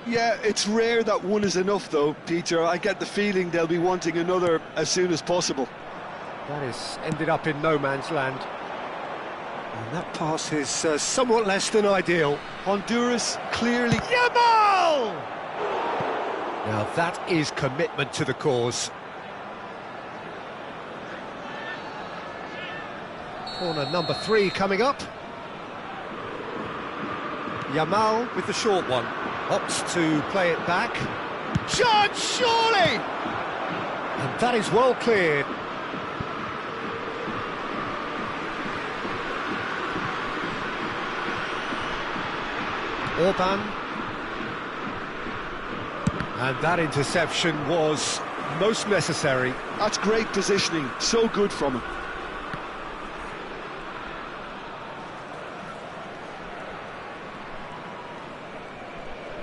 Yeah, it's rare that one is enough though, Peter. I get the feeling they'll be wanting another as soon as possible. That has ended up in no man's land. And that pass is somewhat less than ideal. Honduras clearly... Eball! Now that is commitment to the cause. Corner number 3 coming up. Yamal with the short one. Opts to play it back. Chance, surely! And that is well cleared. Urban. And that interception was most necessary. That's great positioning, so good from him.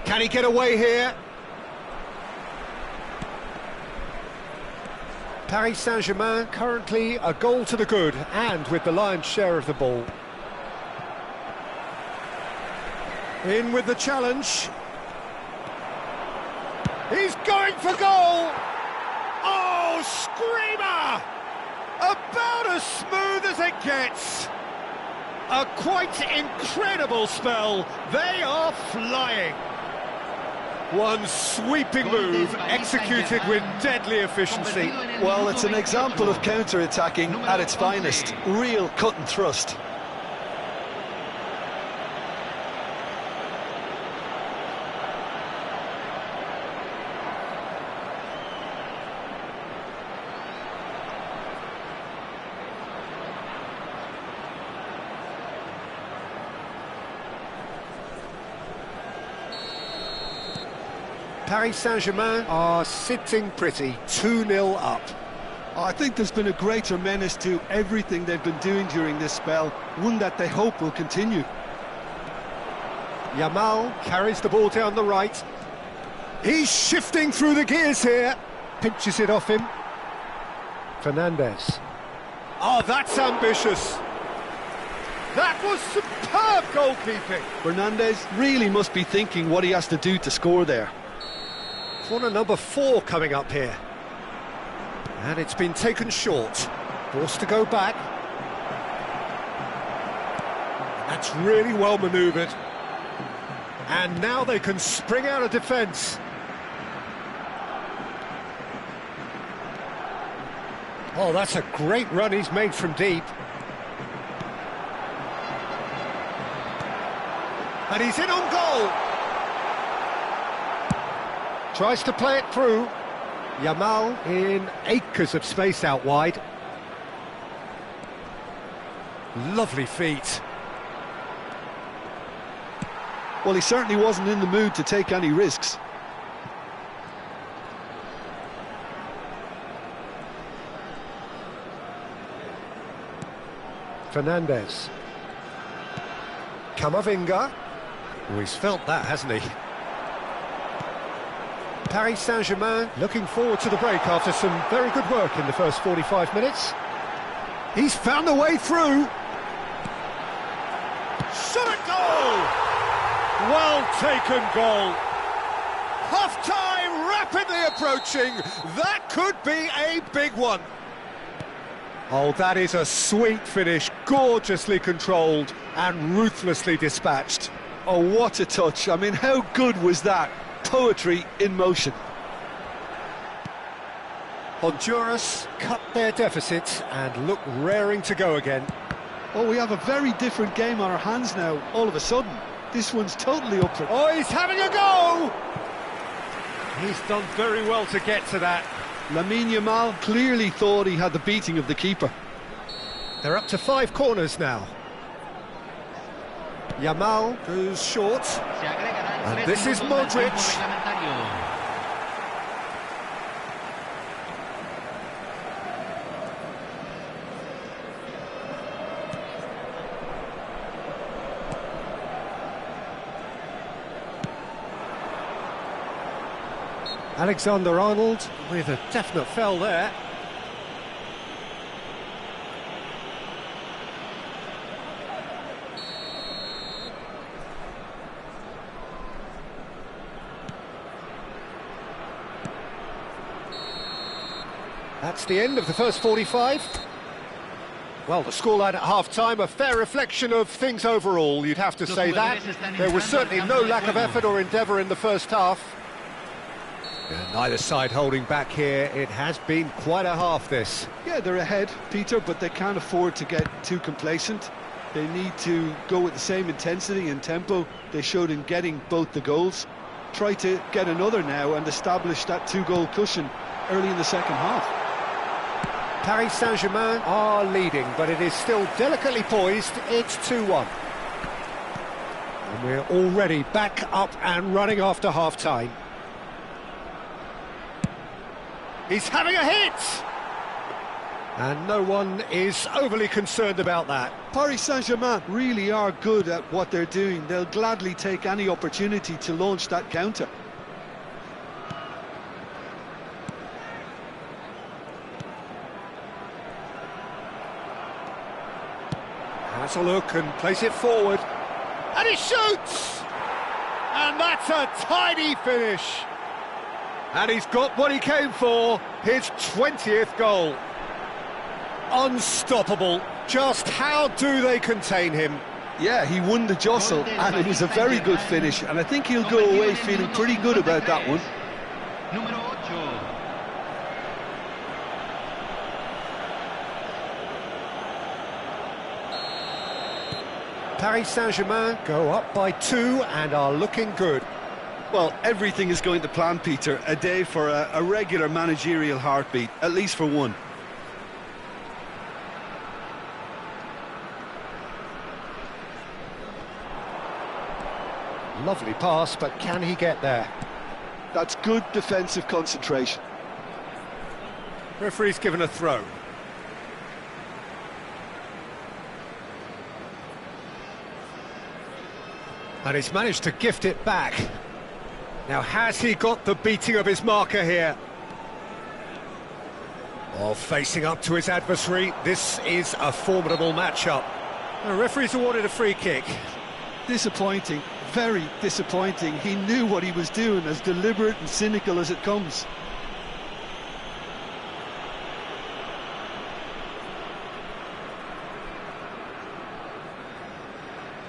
Can he get away here? Paris Saint-Germain currently a goal to the good and with the lion's share of the ball. In with the challenge. He's going for goal! Oh, screamer! About as smooth as it gets. A quite incredible spell. They are flying. One sweeping move, executed with deadly efficiency. Well, it's an example of counter-attacking at its finest. Real cut and thrust. Paris Saint-Germain are sitting pretty, 2-0 up. I think there's been a greater menace to everything they've been doing during this spell, one that they hope will continue. Yamal carries the ball down the right. He's shifting through the gears here. Pinches it off him. Fernandes. Oh, that's ambitious. That was superb goalkeeping. Fernandes really must be thinking what he has to do to score there. Corner number 4 coming up here. And it's been taken short. Forced to go back. That's really well manoeuvred. And now they can spring out of defence. Oh, that's a great run he's made from deep. And he's in on goal. Tries to play it through. Yamal in acres of space out wide. Lovely feet. Well, he certainly wasn't in the mood to take any risks. Fernandes. Camavinga. Oh, he's felt that, hasn't he? Paris Saint-Germain looking forward to the break after some very good work in the first 45 minutes. He's found a way through. Shot at goal! Well taken goal. Half-time rapidly approaching. That could be a big one. Oh, that is a sweet finish, gorgeously controlled and ruthlessly dispatched. Oh, what a touch. I mean, how good was that? Poetry in motion. Honduras cut their deficit and look raring to go again. Oh, we have a very different game on our hands now, all of a sudden. This one's totally up for... Oh, he's having a go! He's done very well to get to that. Lamine Yamal clearly thought he had the beating of the keeper. They're up to 5 corners now. Yamal goes short. And this is Modric. Alexander-Arnold with a definite foul there. That's the end of the first 45. Well, the scoreline at half-time, a fair reflection of things overall, you'd have to say that. There was certainly no lack of effort or endeavour in the first half. And neither side holding back here. It has been quite a half, this. Yeah, they're ahead, Peter, but they can't afford to get too complacent. They need to go with the same intensity and tempo they showed in getting both the goals. Try to get another now and establish that 2-goal cushion early in the second half. Paris Saint-Germain are leading, but it is still delicately poised. It's 2-1. We're already back up and running after half-time. He's having a hit! And no one is overly concerned about that. Paris Saint-Germain really are good at what they're doing. They'll gladly take any opportunity to launch that counter. Has a look and plays it forward. And he shoots! And that's a tidy finish. And he's got what he came for, his 20th goal. Unstoppable. Just how do they contain him? Yeah, he won the jostle, and it was a very good finish, and I think he'll go away feeling pretty good about that one. Número 8. Paris Saint-Germain go up by 2 and are looking good. Well, everything is going to plan, Peter. A day for a regular managerial heartbeat, at least for one. Lovely pass, but can he get there? That's good defensive concentration. Referee's given a throw. And he's managed to gift it back. Now, has he got the beating of his marker here? While facing up to his adversary, this is a formidable matchup. The referee's awarded a free kick. Disappointing, very disappointing. He knew what he was doing, as deliberate and cynical as it comes.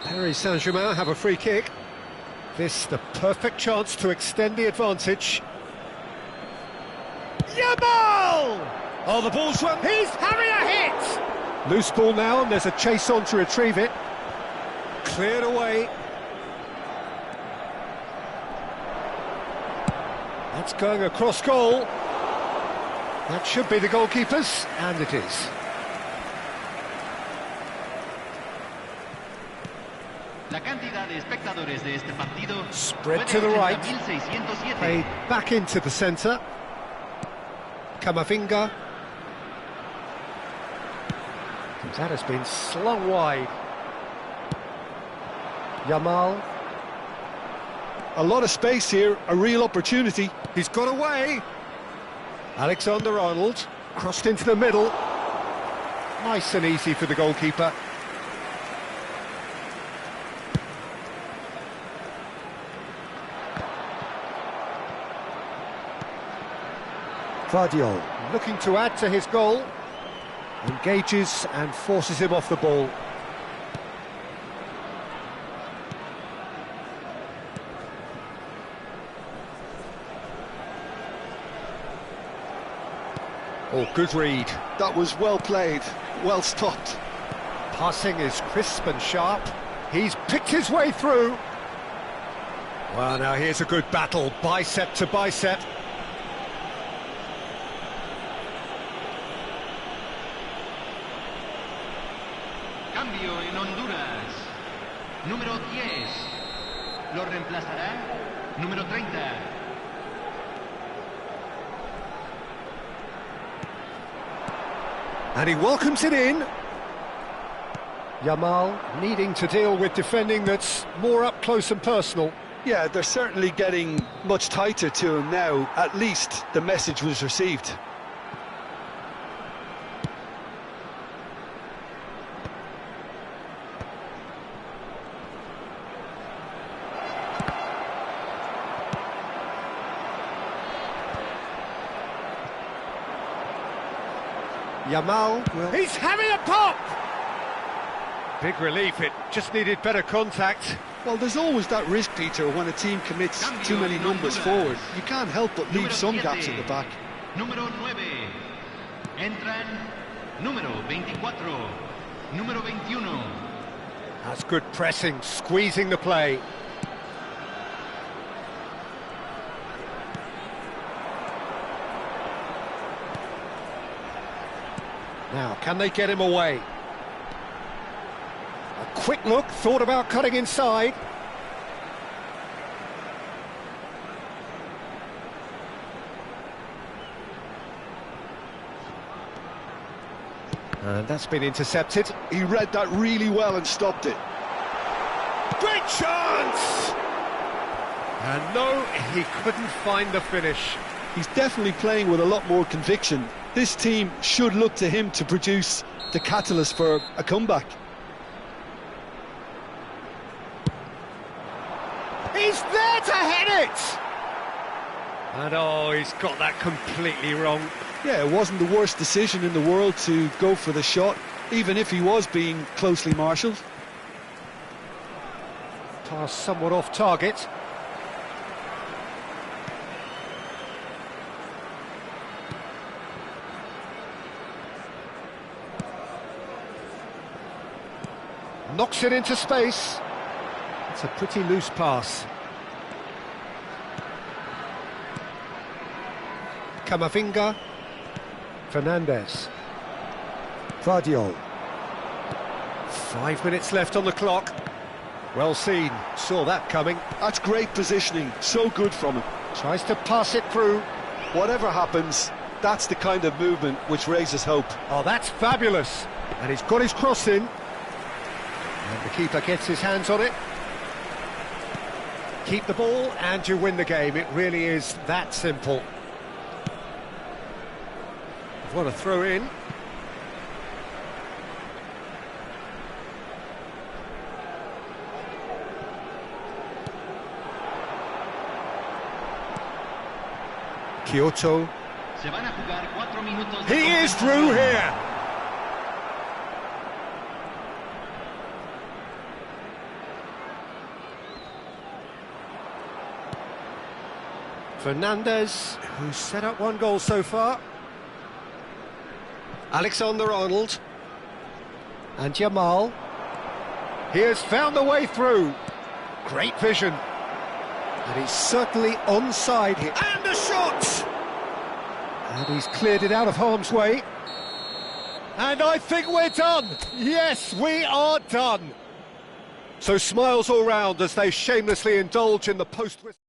Paris Saint-Germain have a free kick. This the perfect chance to extend the advantage. Eball! Oh, the ball's run. He's having a hit! Loose ball now, and there's a chase on to retrieve it. Cleared away. That's going across goal. That should be the goalkeeper's, and it is. La cantidad de espectadores de este partido. Spread to the right. Played back into the centre. Camavinga. That has been slung wide. Yamal. A lot of space here, a real opportunity. He's got away. Alexander-Arnold crossed into the middle. Nice and easy for the goalkeeper. Vardiol looking to add to his goal. Engages and forces him off the ball. Oh, good read. That was well played, well stopped. Passing is crisp and sharp. He's picked his way through. Well, now here's a good battle, bicep to bicep. Cambio en Honduras. Número 10. Lo reemplazará número 30. And he welcomes it in. Yamal needing to deal with defending that's more up close and personal. Yeah, they're certainly getting much tighter to him now. At least the message was received. Yamal will... He's having a pop! Big relief, it just needed better contact. Well, there's always that risk, Peter, when a team commits too many numbers forward. You can't help but leave some gaps at the back. Número 9. Entran número 24. Número 21. That's good pressing, squeezing the play. Now, can they get him away? A quick look, thought about cutting inside. And that's been intercepted. He read that really well and stopped it. Great chance! And no, he couldn't find the finish. He's definitely playing with a lot more conviction. This team should look to him to produce the catalyst for a comeback. He's there to head it! And oh, he's got that completely wrong. Yeah, it wasn't the worst decision in the world to go for the shot, even if he was being closely marshalled. Pass somewhat off target. Knocks it into space. It's a pretty loose pass. Camavinga. Fernandez. Vardiol. 5 minutes left on the clock. Well seen, saw that coming. That's great positioning, so good from him. Tries to pass it through. Whatever happens, that's the kind of movement which raises hope. Oh, that's fabulous. And he's got his cross in. And the keeper gets his hands on it. Keep the ball and you win the game. It really is that simple. What a throw in. Kyoto. Se van a jugar 4 minutos. He is through here. Fernandez, who's set up 1 goal so far. Alexander-Arnold. And Jamal. He has found the way through. Great vision. And he's certainly onside here. And a shot! And he's cleared it out of harm's way. And I think we're done. Yes, we are done. So smiles all round as they shamelessly indulge in the post-whistle.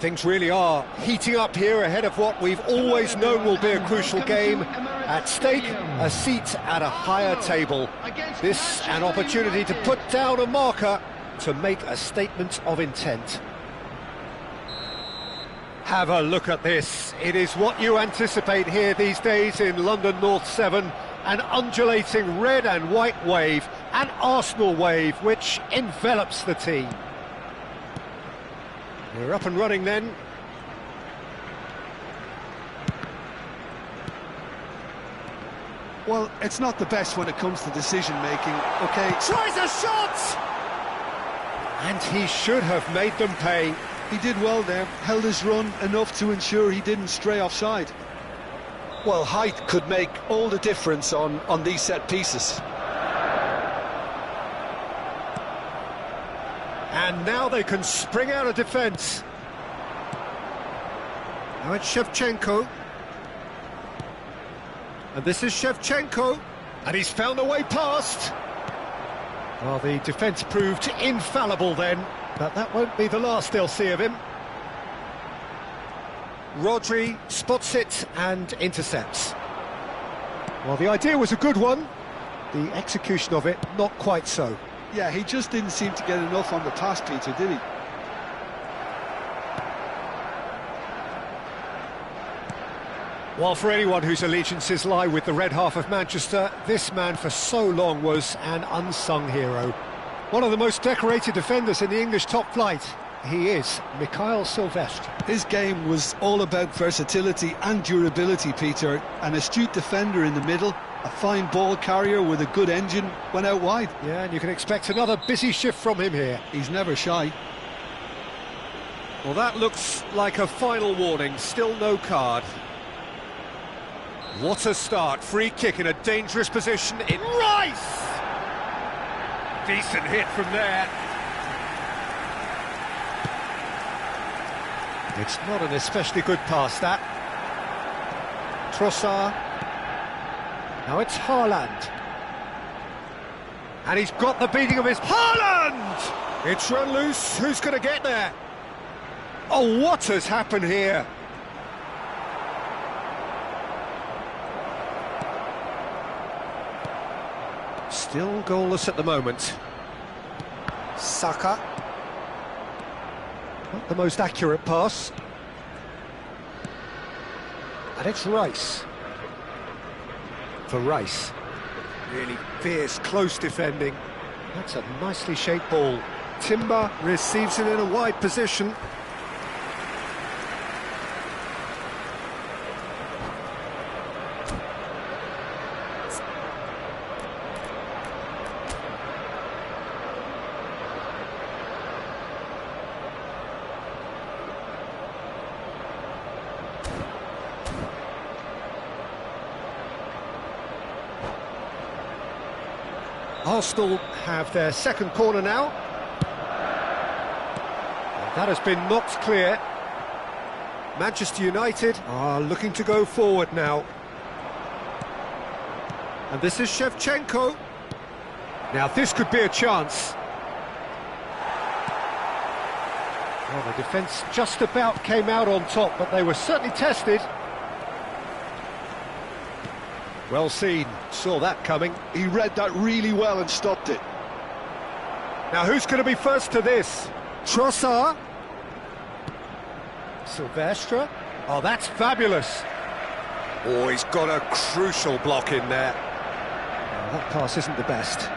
Things really are heating up here ahead of what we've always known will be a crucial game. At stake, a seat at a higher table. This an opportunity to put down a marker, to make a statement of intent. Have a look at this. It is what you anticipate here these days in London North 7. An undulating red and white wave, an Arsenal wave which envelops the team. We're up and running then. Well, it's not the best when it comes to decision-making, OK? Tries a shot! And he should have made them pay. He did well there, held his run enough to ensure he didn't stray offside. Well, height could make all the difference on these set pieces. And now they can spring out of defence. Now it's Shevchenko. And this is Shevchenko. And he's found a way past. Well, the defence proved infallible then, but that won't be the last they'll see of him. Rodri spots it and intercepts. Well, the idea was a good one. The execution of it, not quite so. Yeah, he just didn't seem to get enough on the pass, Peter, did he? Well, for anyone whose allegiances lie with the red half of Manchester, this man for so long was an unsung hero. One of the most decorated defenders in the English top flight. He is Mikhail Silvestre. His game was all about versatility and durability, Peter. An astute defender in the middle, a fine ball carrier with a good engine, went out wide. Yeah, and you can expect another busy shift from him here. He's never shy. Well, that looks like a final warning, still no card. What a start, free kick in a dangerous position in Rice! Decent hit from there. It's not an especially good pass, that. Trossard. Now it's Haaland. And he's got the beating of his... Haaland! It's run loose, who's going to get there? Oh, what has happened here? Still goalless at the moment. Saka. Not the most accurate pass. And it's Rice. For Rice. Really fierce, close defending. That's a nicely shaped ball. Timber receives it in a wide position. Arsenal have their second corner now. And that has been knocked clear. Manchester United are looking to go forward now. And this is Shevchenko. Now this could be a chance. Well, the defence just about came out on top, but they were certainly tested. Well seen, saw that coming. He read that really well and stopped it. Now who's going to be first to this? Trossard. Silvestre. Oh, that's fabulous. Oh, he's got a crucial block in there. Oh, that pass isn't the best.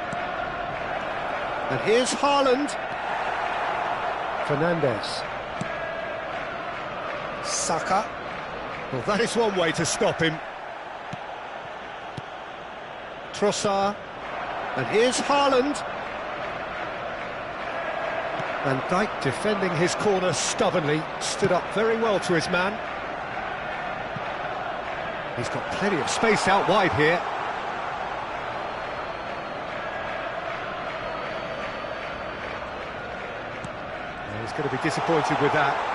And here's Haaland. Fernandes. Saka. Well, that is one way to stop him. Trossard, and here's Haaland. Van Dijk defending his corner stubbornly, stood up very well to his man. He's got plenty of space out wide here. And he's going to be disappointed with that.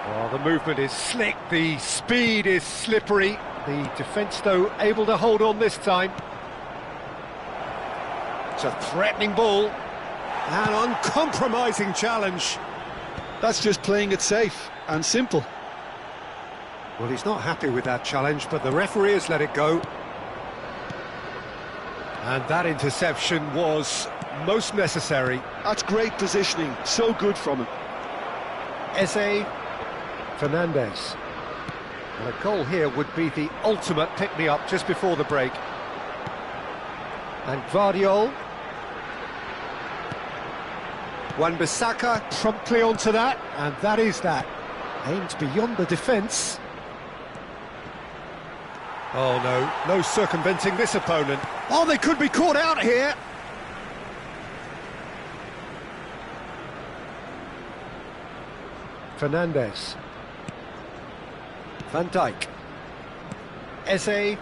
Well, the movement is slick, the speed is slippery. The defence, though, able to hold on this time. It's a threatening ball. An uncompromising challenge. That's just playing it safe and simple. Well, he's not happy with that challenge, but the referee has let it go. And that interception was most necessary. That's great positioning, so good from him. Eze. Fernandes. Well, a goal here would be the ultimate pick-me-up just before the break. And Guardiola. Wan-Bissaka promptly onto that, and that is that. Aimed beyond the defence. Oh no, no circumventing this opponent. Oh, they could be caught out here. Fernandes. Van Dijk. Eze.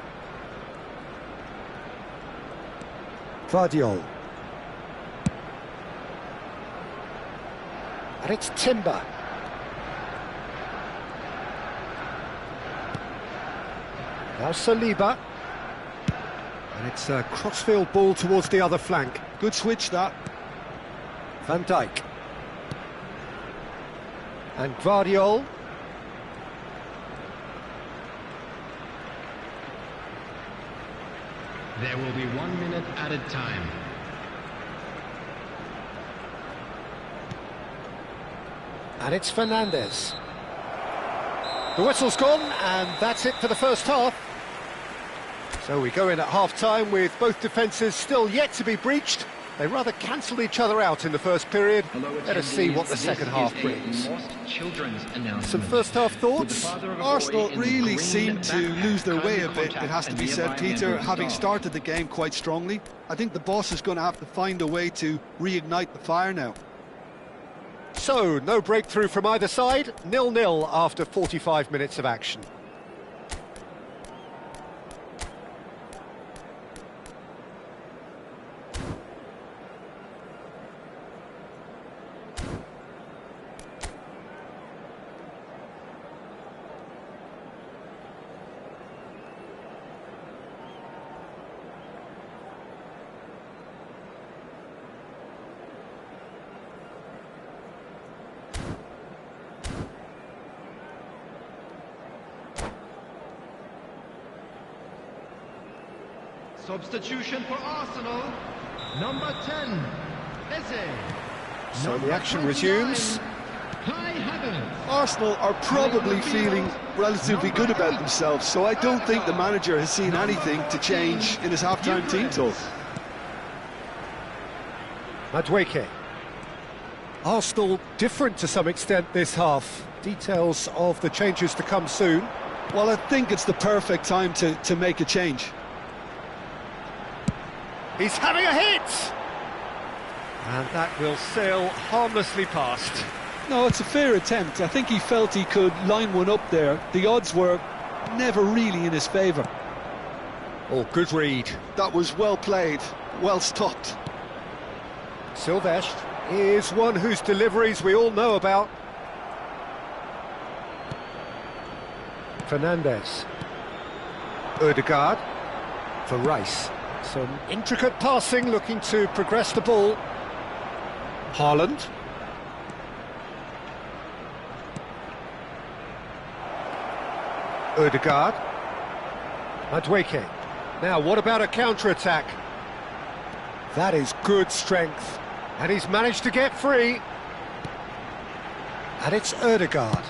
Guardiola. And it's Timber. Now Saliba. And it's a crossfield ball towards the other flank. Good switch, that. Van Dijk. And Guardiola. There will be 1 minute added time. And it's Fernandes. The whistle's gone, and that's it for the first half. So we go in at half-time with both defences still yet to be breached. They rather cancelled each other out in the first period. Let us see what the second half brings. Some first-half thoughts? Arsenal really seemed to lose their way a bit, it has to be said, Peter, having started the game quite strongly. I think the boss is going to have to find a way to reignite the fire now. So, no breakthrough from either side, 0-0 after 45 minutes of action. Substitution for Arsenal, number 10, Eze. So the action resumes. Arsenal are probably feeling relatively good about themselves, so I don't think the manager has seen anything to change in his half-time team talk. Madueke. Arsenal different to some extent this half. Details of the changes to come soon. Well, I think it's the perfect time to make a change. He's having a hit! And that will sail harmlessly past. No, it's a fair attempt. I think he felt he could line one up there. The odds were never really in his favour. Oh, good read. That was well played, well stopped. Silvestre is one whose deliveries we all know about. Fernandes. Ødegaard for Rice. Some intricate passing, looking to progress the ball. Haaland. Ødegaard. Madueke. Now, what about a counter-attack? That is good strength. And he's managed to get free. And it's Ødegaard.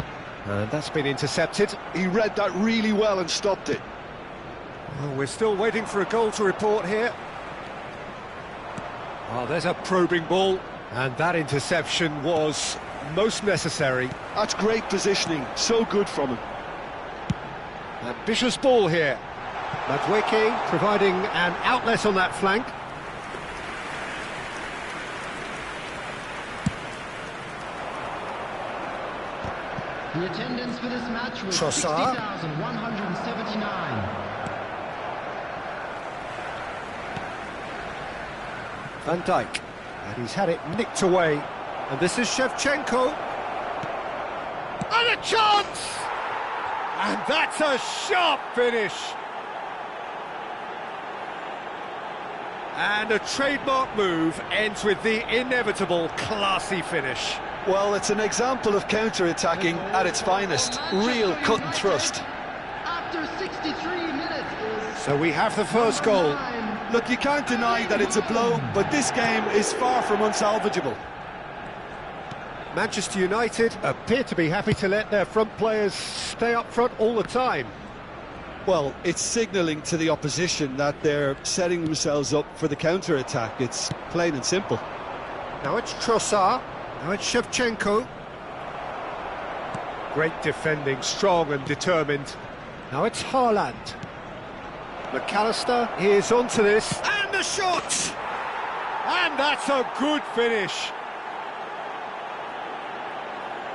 And that's been intercepted. He read that really well and stopped it. Well, we're still waiting for a goal to report here. Oh, there's a probing ball. And that interception was most necessary. That's great positioning, so good from him. Ambitious ball here. Madueke providing an outlet on that flank. The attendance for this match was Trossard. 60,179. Van Dijk, and he's had it nicked away, and this is Shevchenko, and a chance, and that's a sharp finish, and a trademark move ends with the inevitable classy finish. Well, it's an example of counter-attacking at its finest, real cut and thrust. After 63 minutes is... So we have the first goal. Look, you can't deny that it's a blow, but this game is far from unsalvageable. Manchester United appear to be happy to let their front players stay up front all the time. Well, it's signalling to the opposition that they're setting themselves up for the counter-attack. It's plain and simple. Now it's Trossard. Now it's Shevchenko. Great defending, strong and determined. Now it's Haaland. McAllister is onto this. And the shot! And that's a good finish.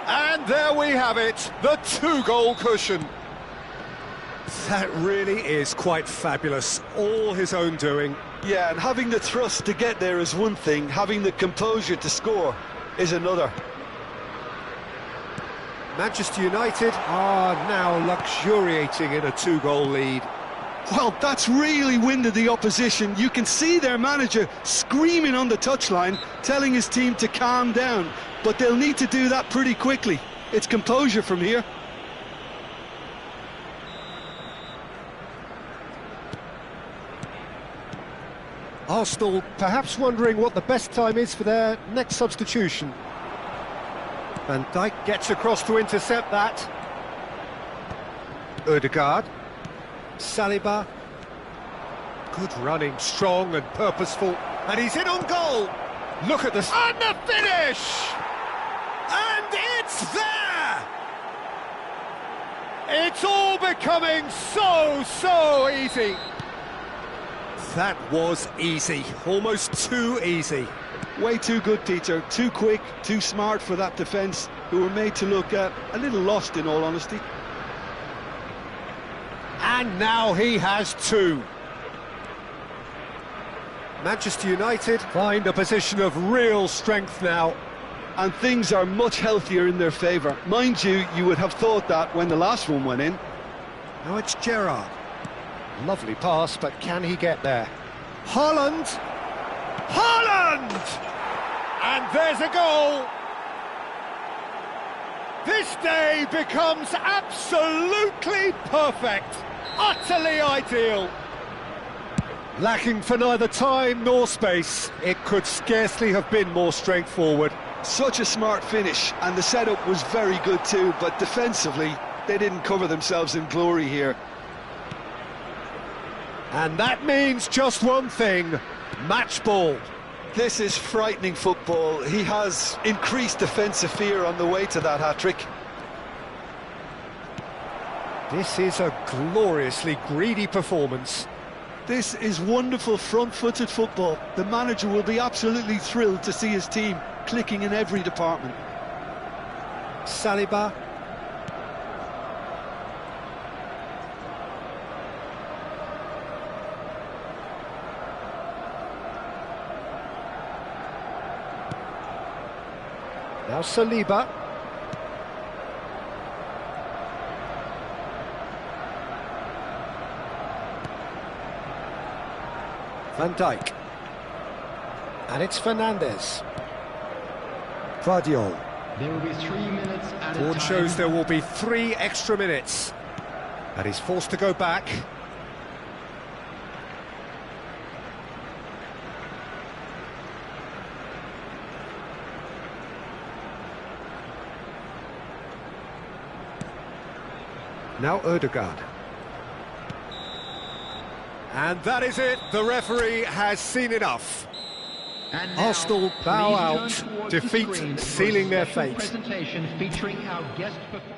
And there we have it, the 2-goal cushion. That really is quite fabulous, all his own doing. Yeah, and having the thrust to get there is one thing, having the composure to score is another. Manchester United are now luxuriating in a 2-goal lead. Well, that's really winded the opposition. You can see their manager screaming on the touchline, telling his team to calm down. But they'll need to do that pretty quickly. It's composure from here. Arsenal perhaps wondering what the best time is for their next substitution. Van Dijk gets across to intercept that. Ødegaard. Saliba. Good running, strong and purposeful. And he's in on goal. Look at this. And the finish! And it's there! It's all becoming so easy. That was easy, almost too easy. Way too good, Peter. Too quick, too smart for that defence, who were made to look a little lost, in all honesty. And now he has two. Manchester United find a position of real strength now. And things are much healthier in their favour. Mind you, you would have thought that when the last one went in. Now it's Gerrard. Lovely pass, but can he get there? Haaland! Haaland! And there's a goal! This day becomes absolutely perfect, utterly ideal. Lacking for neither time nor space, it could scarcely have been more straightforward. Such a smart finish, and the setup was very good too, but defensively, they didn't cover themselves in glory here. And that means just one thing, match ball. This is frightening football. He has increased defensive fear on the way to that hat-trick. This is a gloriously greedy performance. This is wonderful front-footed football. The manager will be absolutely thrilled to see his team clicking in every department. Saliba. Now Saliba. Van Dijk. And it's Fernandes. Guardiola. There will be 3 minutes at a Board time. shows there will be 3 extra minutes. And he's forced to go back. Now Ødegaard. And that is it, the referee has seen enough. And now, Arsenal bow please out, turn towards defeat the screen for a sealing their special fate. presentation featuring our guest performer.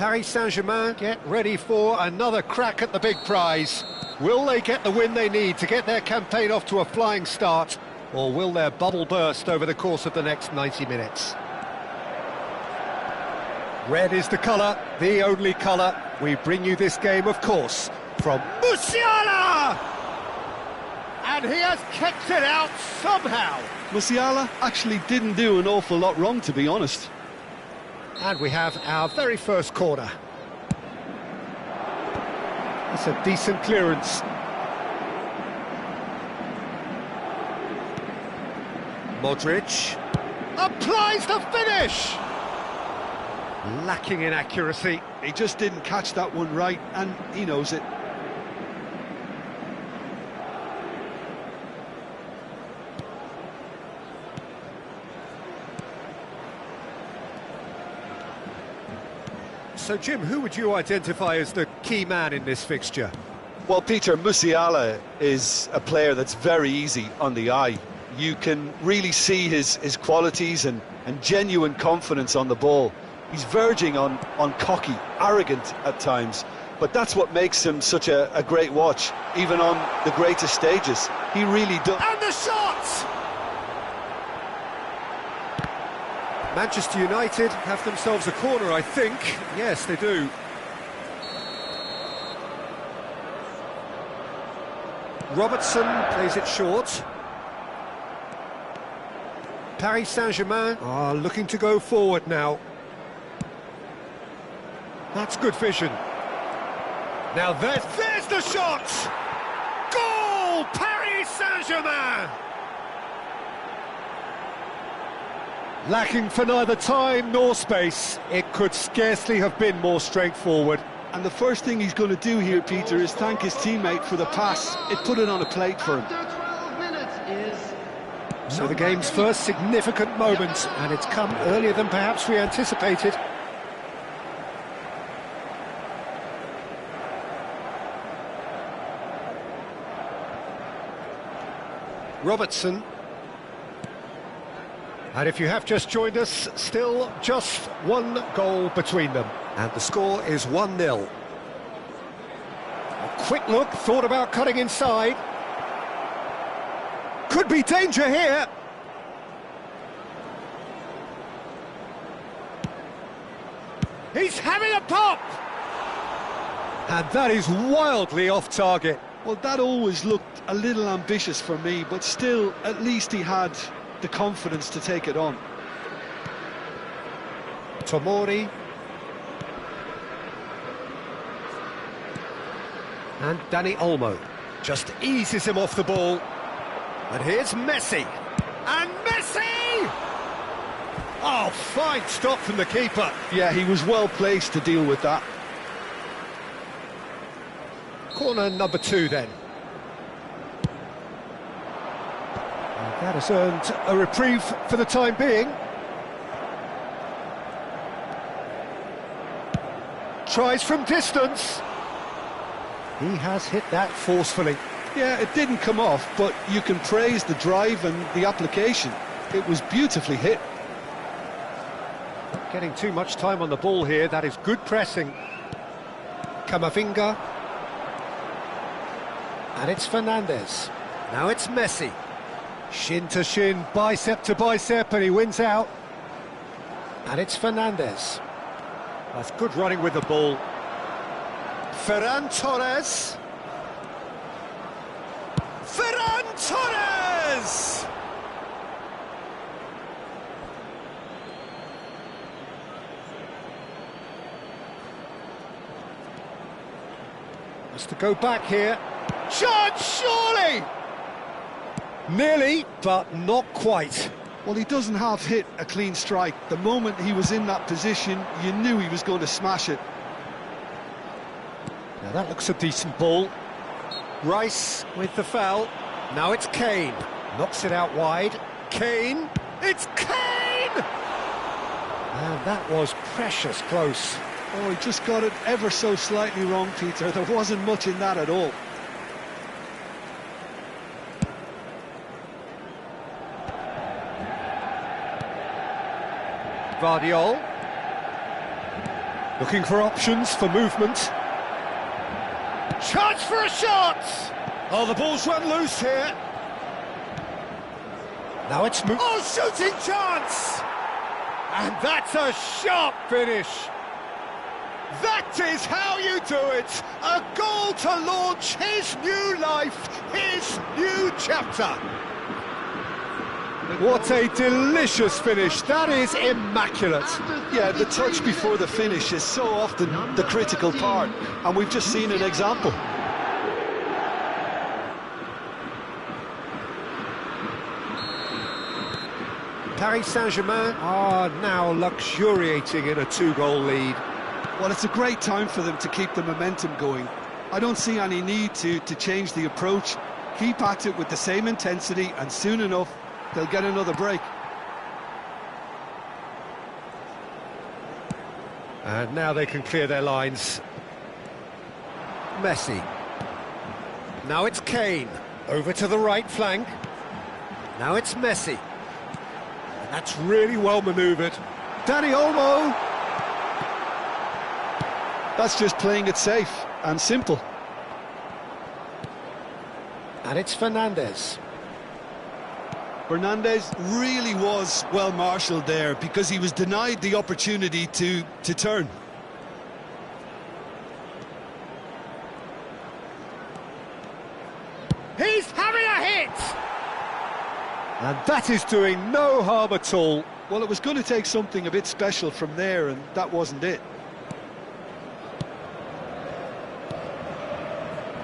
Paris Saint-Germain get ready for another crack at the big prize. Will they get the win they need to get their campaign off to a flying start, or will their bubble burst over the course of the next 90 minutes? Red is the colour, the only colour. We bring you this game, of course, from Musiala! And he has kept it out somehow. Musiala actually didn't do an awful lot wrong, to be honest. And we have our very first corner. That's a decent clearance. Modric applies the finish. Lacking in accuracy. He just didn't catch that one right, and he knows it. So, Jim, who would you identify as the key man in this fixture? Well, Peter, Musiala is a player that's very easy on the eye. You can really see his qualities and genuine confidence on the ball. He's verging on cocky, arrogant at times, but that's what makes him such a great watch, even on the greatest stages. He really does. And the shot! Manchester United have themselves a corner, I think. Yes, they do. Robertson plays it short. Paris Saint-Germain are looking to go forward now. That's good vision. Now there's the shot! Goal! Paris Saint-Germain! Lacking for neither time nor space. It could scarcely have been more straightforward. And the first thing he's going to do here, Peter, is thank his teammate for the pass. It put it on a plate for him. After 12 minutes is... So the game's first significant moment, and it's come earlier than perhaps we anticipated. Robertson. And if you have just joined us, still just one goal between them. And the score is 1-0. A quick look, thought about cutting inside. Could be danger here. He's having a pop! And that is wildly off target. Well, that always looked a little ambitious for me, but still, at least he had the confidence to take it on. Tomori. And Dani Olmo just eases him off the ball. And here's Messi. And Messi! Oh, fine stop from the keeper. Yeah, he was well placed to deal with that. Corner number 2 then. And that has earned a reprieve for the time being. Tries from distance. He has hit that forcefully. Yeah, it didn't come off, but you can praise the drive and the application. It was beautifully hit. Not getting too much time on the ball here. That is good pressing. Camavinga. And it's Fernandes. Now it's Messi. Shin to shin, bicep to bicep, and he wins out. And it's Fernandes. That's good running with the ball. Ferran Torres. Ferran Torres! Has to go back here. Chance, surely! Nearly, but not quite. Well, he doesn't have hit a clean strike. The moment he was in that position, you knew he was going to smash it. Now that looks a decent ball. Rice with the foul. Now it's Kane. Knocks it out wide. Kane. It's Kane! And that was precious close. Oh, he just got it ever so slightly wrong, Peter. There wasn't much in that at all. Vardiol. Looking for options for movement. Chance for a shot! Oh, the ball's run loose here. Now it's moved. Oh, shooting chance! And that's a sharp finish. That is how you do it. A goal to launch his new life, his new chapter. What a delicious finish. That is immaculate. Yeah, the touch before the finish is so often the critical part, and we've just seen an example. Paris Saint-Germain are now luxuriating in a 2-goal lead. Well, it's a great time for them to keep the momentum going. I don't see any need to change the approach. Keep at it with the same intensity, and soon enough, they'll get another break. And now they can clear their lines. Messi. Now it's Kane. Over to the right flank. Now it's Messi. And that's really well manoeuvred. Dani Olmo. That's just playing it safe and simple. And it's Fernandes. Fernandes really was well marshalled there because he was denied the opportunity to turn. He's having a hit! And that is doing no harm at all. Well, it was going to take something a bit special from there, and that wasn't it.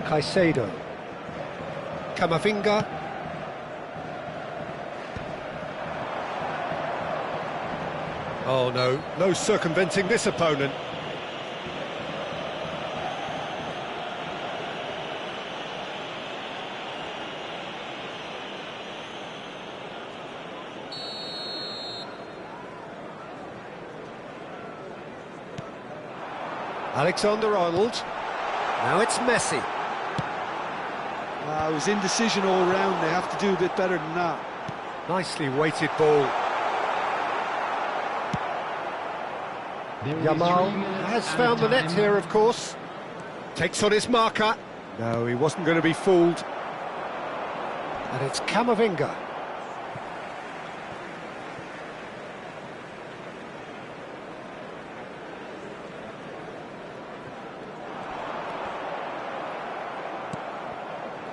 Caicedo. Camavinga. Oh no, no circumventing this opponent. Alexander-Arnold. Now it's Messi. It was indecision all round. They have to do a bit better than that. Nicely weighted ball. Yamal has found the net here, of course. Takes on his marker. No, he wasn't going to be fooled. And it's Camavinga.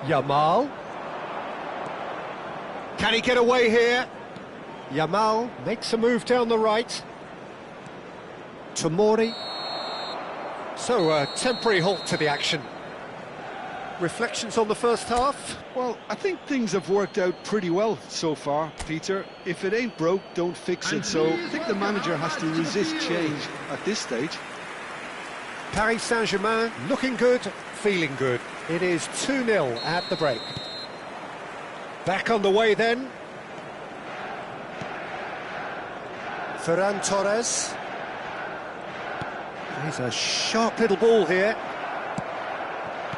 Yamal. Can he get away here? Yamal makes a move down the right. Tomori. So a temporary halt to the action. Reflections on the first half? Well, I think things have worked out pretty well so far, Peter. If it ain't broke, don't fix it. So I think the manager has to resist change at this stage. Paris Saint-Germain looking good, feeling good. It is 2-0 at the break. Back on the way then. Ferran Torres. He's a sharp little ball here.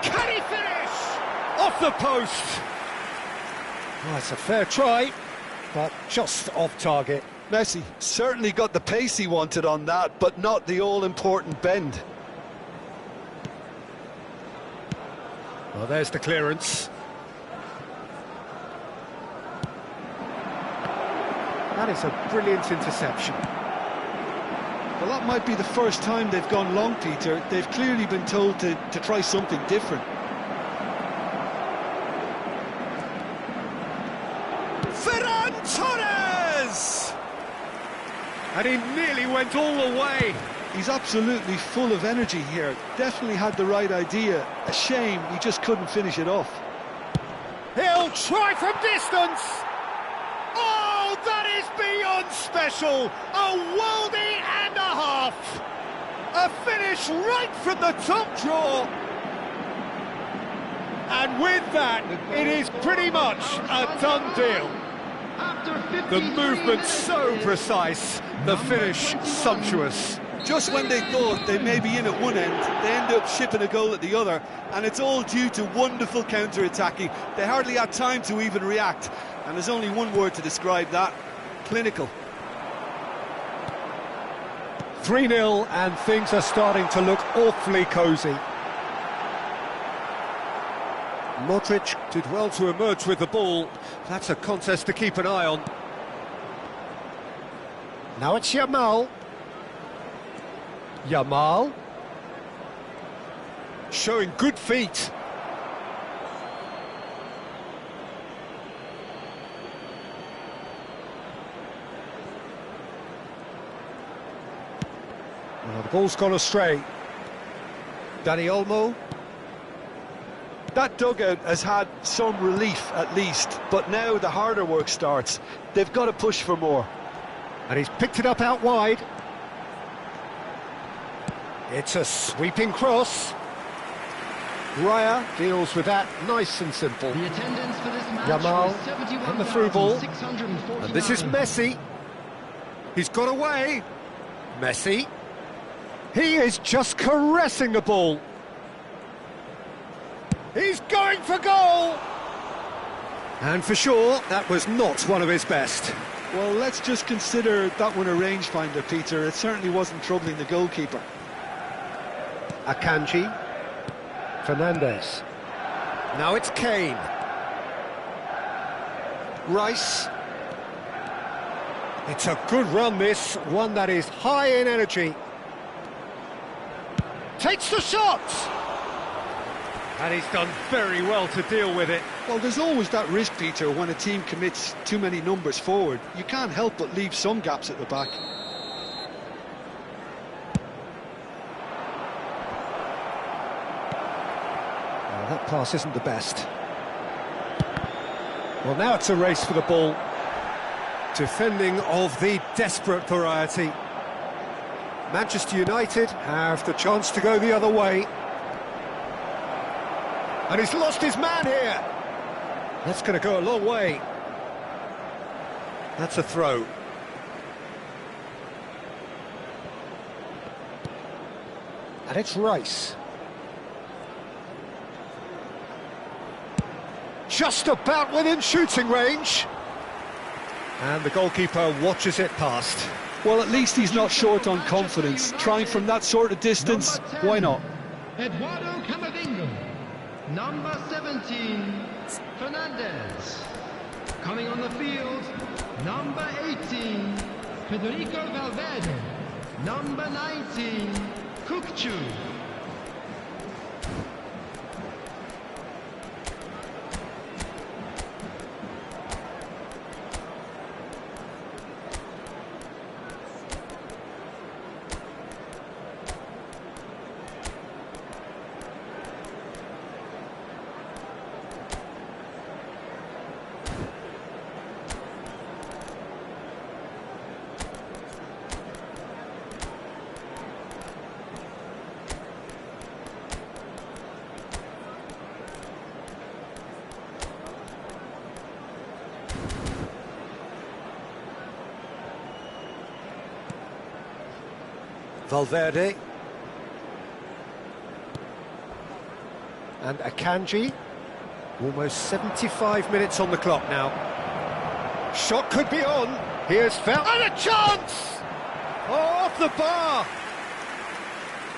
Can he finish? Off the post. Oh, it's a fair try, but just off target. Messi certainly got the pace he wanted on that, but not the all-important bend. Well, there's the clearance. That is a brilliant interception. Well, that might be the first time they've gone long, Peter. They've clearly been told to try something different. Ferran Torres! And he nearly went all the way. He's absolutely full of energy here. Definitely had the right idea. A shame he just couldn't finish it off. He'll try from distance. Oh, that is beyond special. A worldie and a half. A finish right from the top draw. And with that, it is pretty much a done deal. The movement so precise, the finish sumptuous. Just when they thought they may be in at one end, they end up shipping a goal at the other, and it's all due to wonderful counter-attacking. They hardly had time to even react, and there's only one word to describe that: clinical. 3-0, and things are starting to look awfully cosy. Modric did well to emerge with the ball. That's a contest to keep an eye on. Now it's Yamal. Yamal. Showing good feet. Well, the ball's gone astray. Dani Olmo. That dugout has had some relief at least, but now the harder work starts. They've got to push for more. And he's picked it up out wide. It's a sweeping cross. Raya deals with that nice and simple. The attendance for this match Yamal was and the through ball. 71,649. And this is Messi. He's got away. Messi. He is just caressing the ball. He's going for goal! And for sure, that was not one of his best. Well, let's just consider that one a rangefinder, Peter. It certainly wasn't troubling the goalkeeper. Akanji. Fernandez. Now it's Kane. Rice. It's a good run, this. One that is high in energy. Takes the shot! And he's done very well to deal with it. Well, there's always that risk, Peter, when a team commits too many numbers forward. You can't help but leave some gaps at the back. Well, that pass isn't the best. Well, now it's a race for the ball. Defending of the desperate variety. Manchester United have the chance to go the other way. And he's lost his man here. That's going to go a long way. That's a throw. And it's Rice. Just about within shooting range. And the goalkeeper watches it past. Well, at least he's not short on confidence. Trying from that sort of distance, why not? Eduardo Camavinga. Number 17, Fernandez. Coming on the field, number 18, Federico Valverde. Number 19, Kukçu. Valverde. And Akanji. Almost 75 minutes on the clock now. Shot could be on. Here's found. And a chance! Oh, off the bar!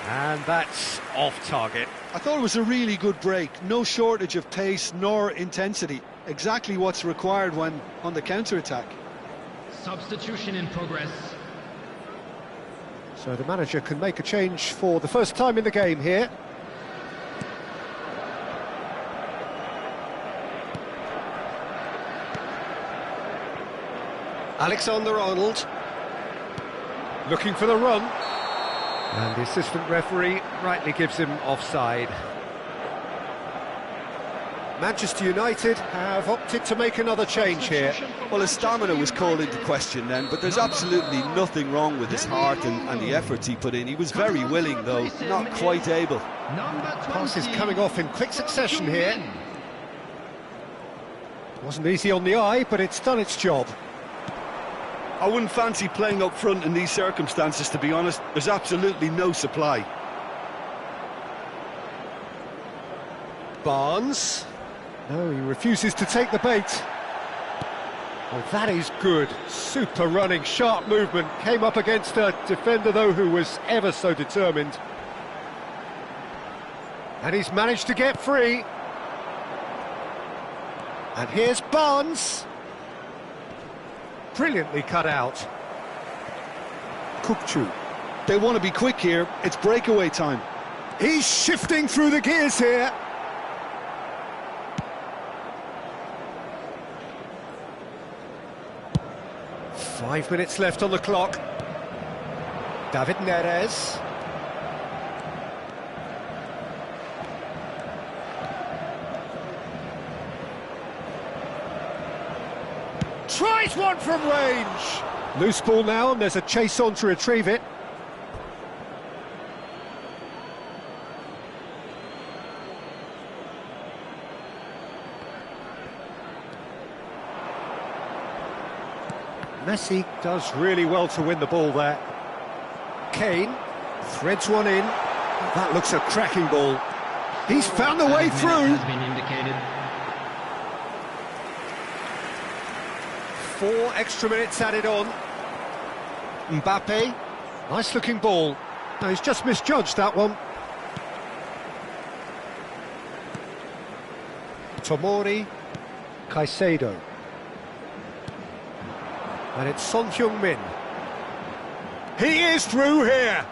And that's off target. I thought it was a really good break. No shortage of pace nor intensity. Exactly what's required when on the counter-attack. Substitution in progress. So the manager can make a change for the first time in the game here. Alexander-Arnold looking for the run, and the assistant referee rightly gives him offside. Manchester United have opted to make another change here. Well, his stamina was called into question then, but there's absolutely nothing wrong with his heart and the efforts he put in. He was very willing, though, not quite able. Pass is coming off in quick succession here. Wasn't easy on the eye, but it's done its job. I wouldn't fancy playing up front in these circumstances, to be honest. There's absolutely no supply. Barnes. No, he refuses to take the bait. Oh, that is good. Super running, sharp movement. Came up against a defender, though, who was ever so determined. And he's managed to get free. And here's Barnes. Brilliantly cut out. Kukçu. They want to be quick here. It's breakaway time. He's shifting through the gears here. Five minutes left on the clock. David Neres. Tries one from range. Loose ball now, and there's a chase on to retrieve it. Messi does really well to win the ball there. Kane threads one in. That looks a cracking ball. He's found the way through. Has been indicated. 4 extra minutes added on. Mbappe, nice looking ball. No, he's just misjudged that one. Tomori, Caicedo. And it's Son Heung-min. He is through here.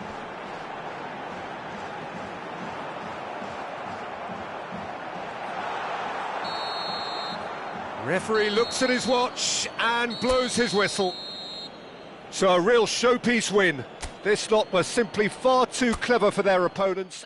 Referee looks at his watch and blows his whistle. So a real showpiece win. This lot were simply far too clever for their opponents.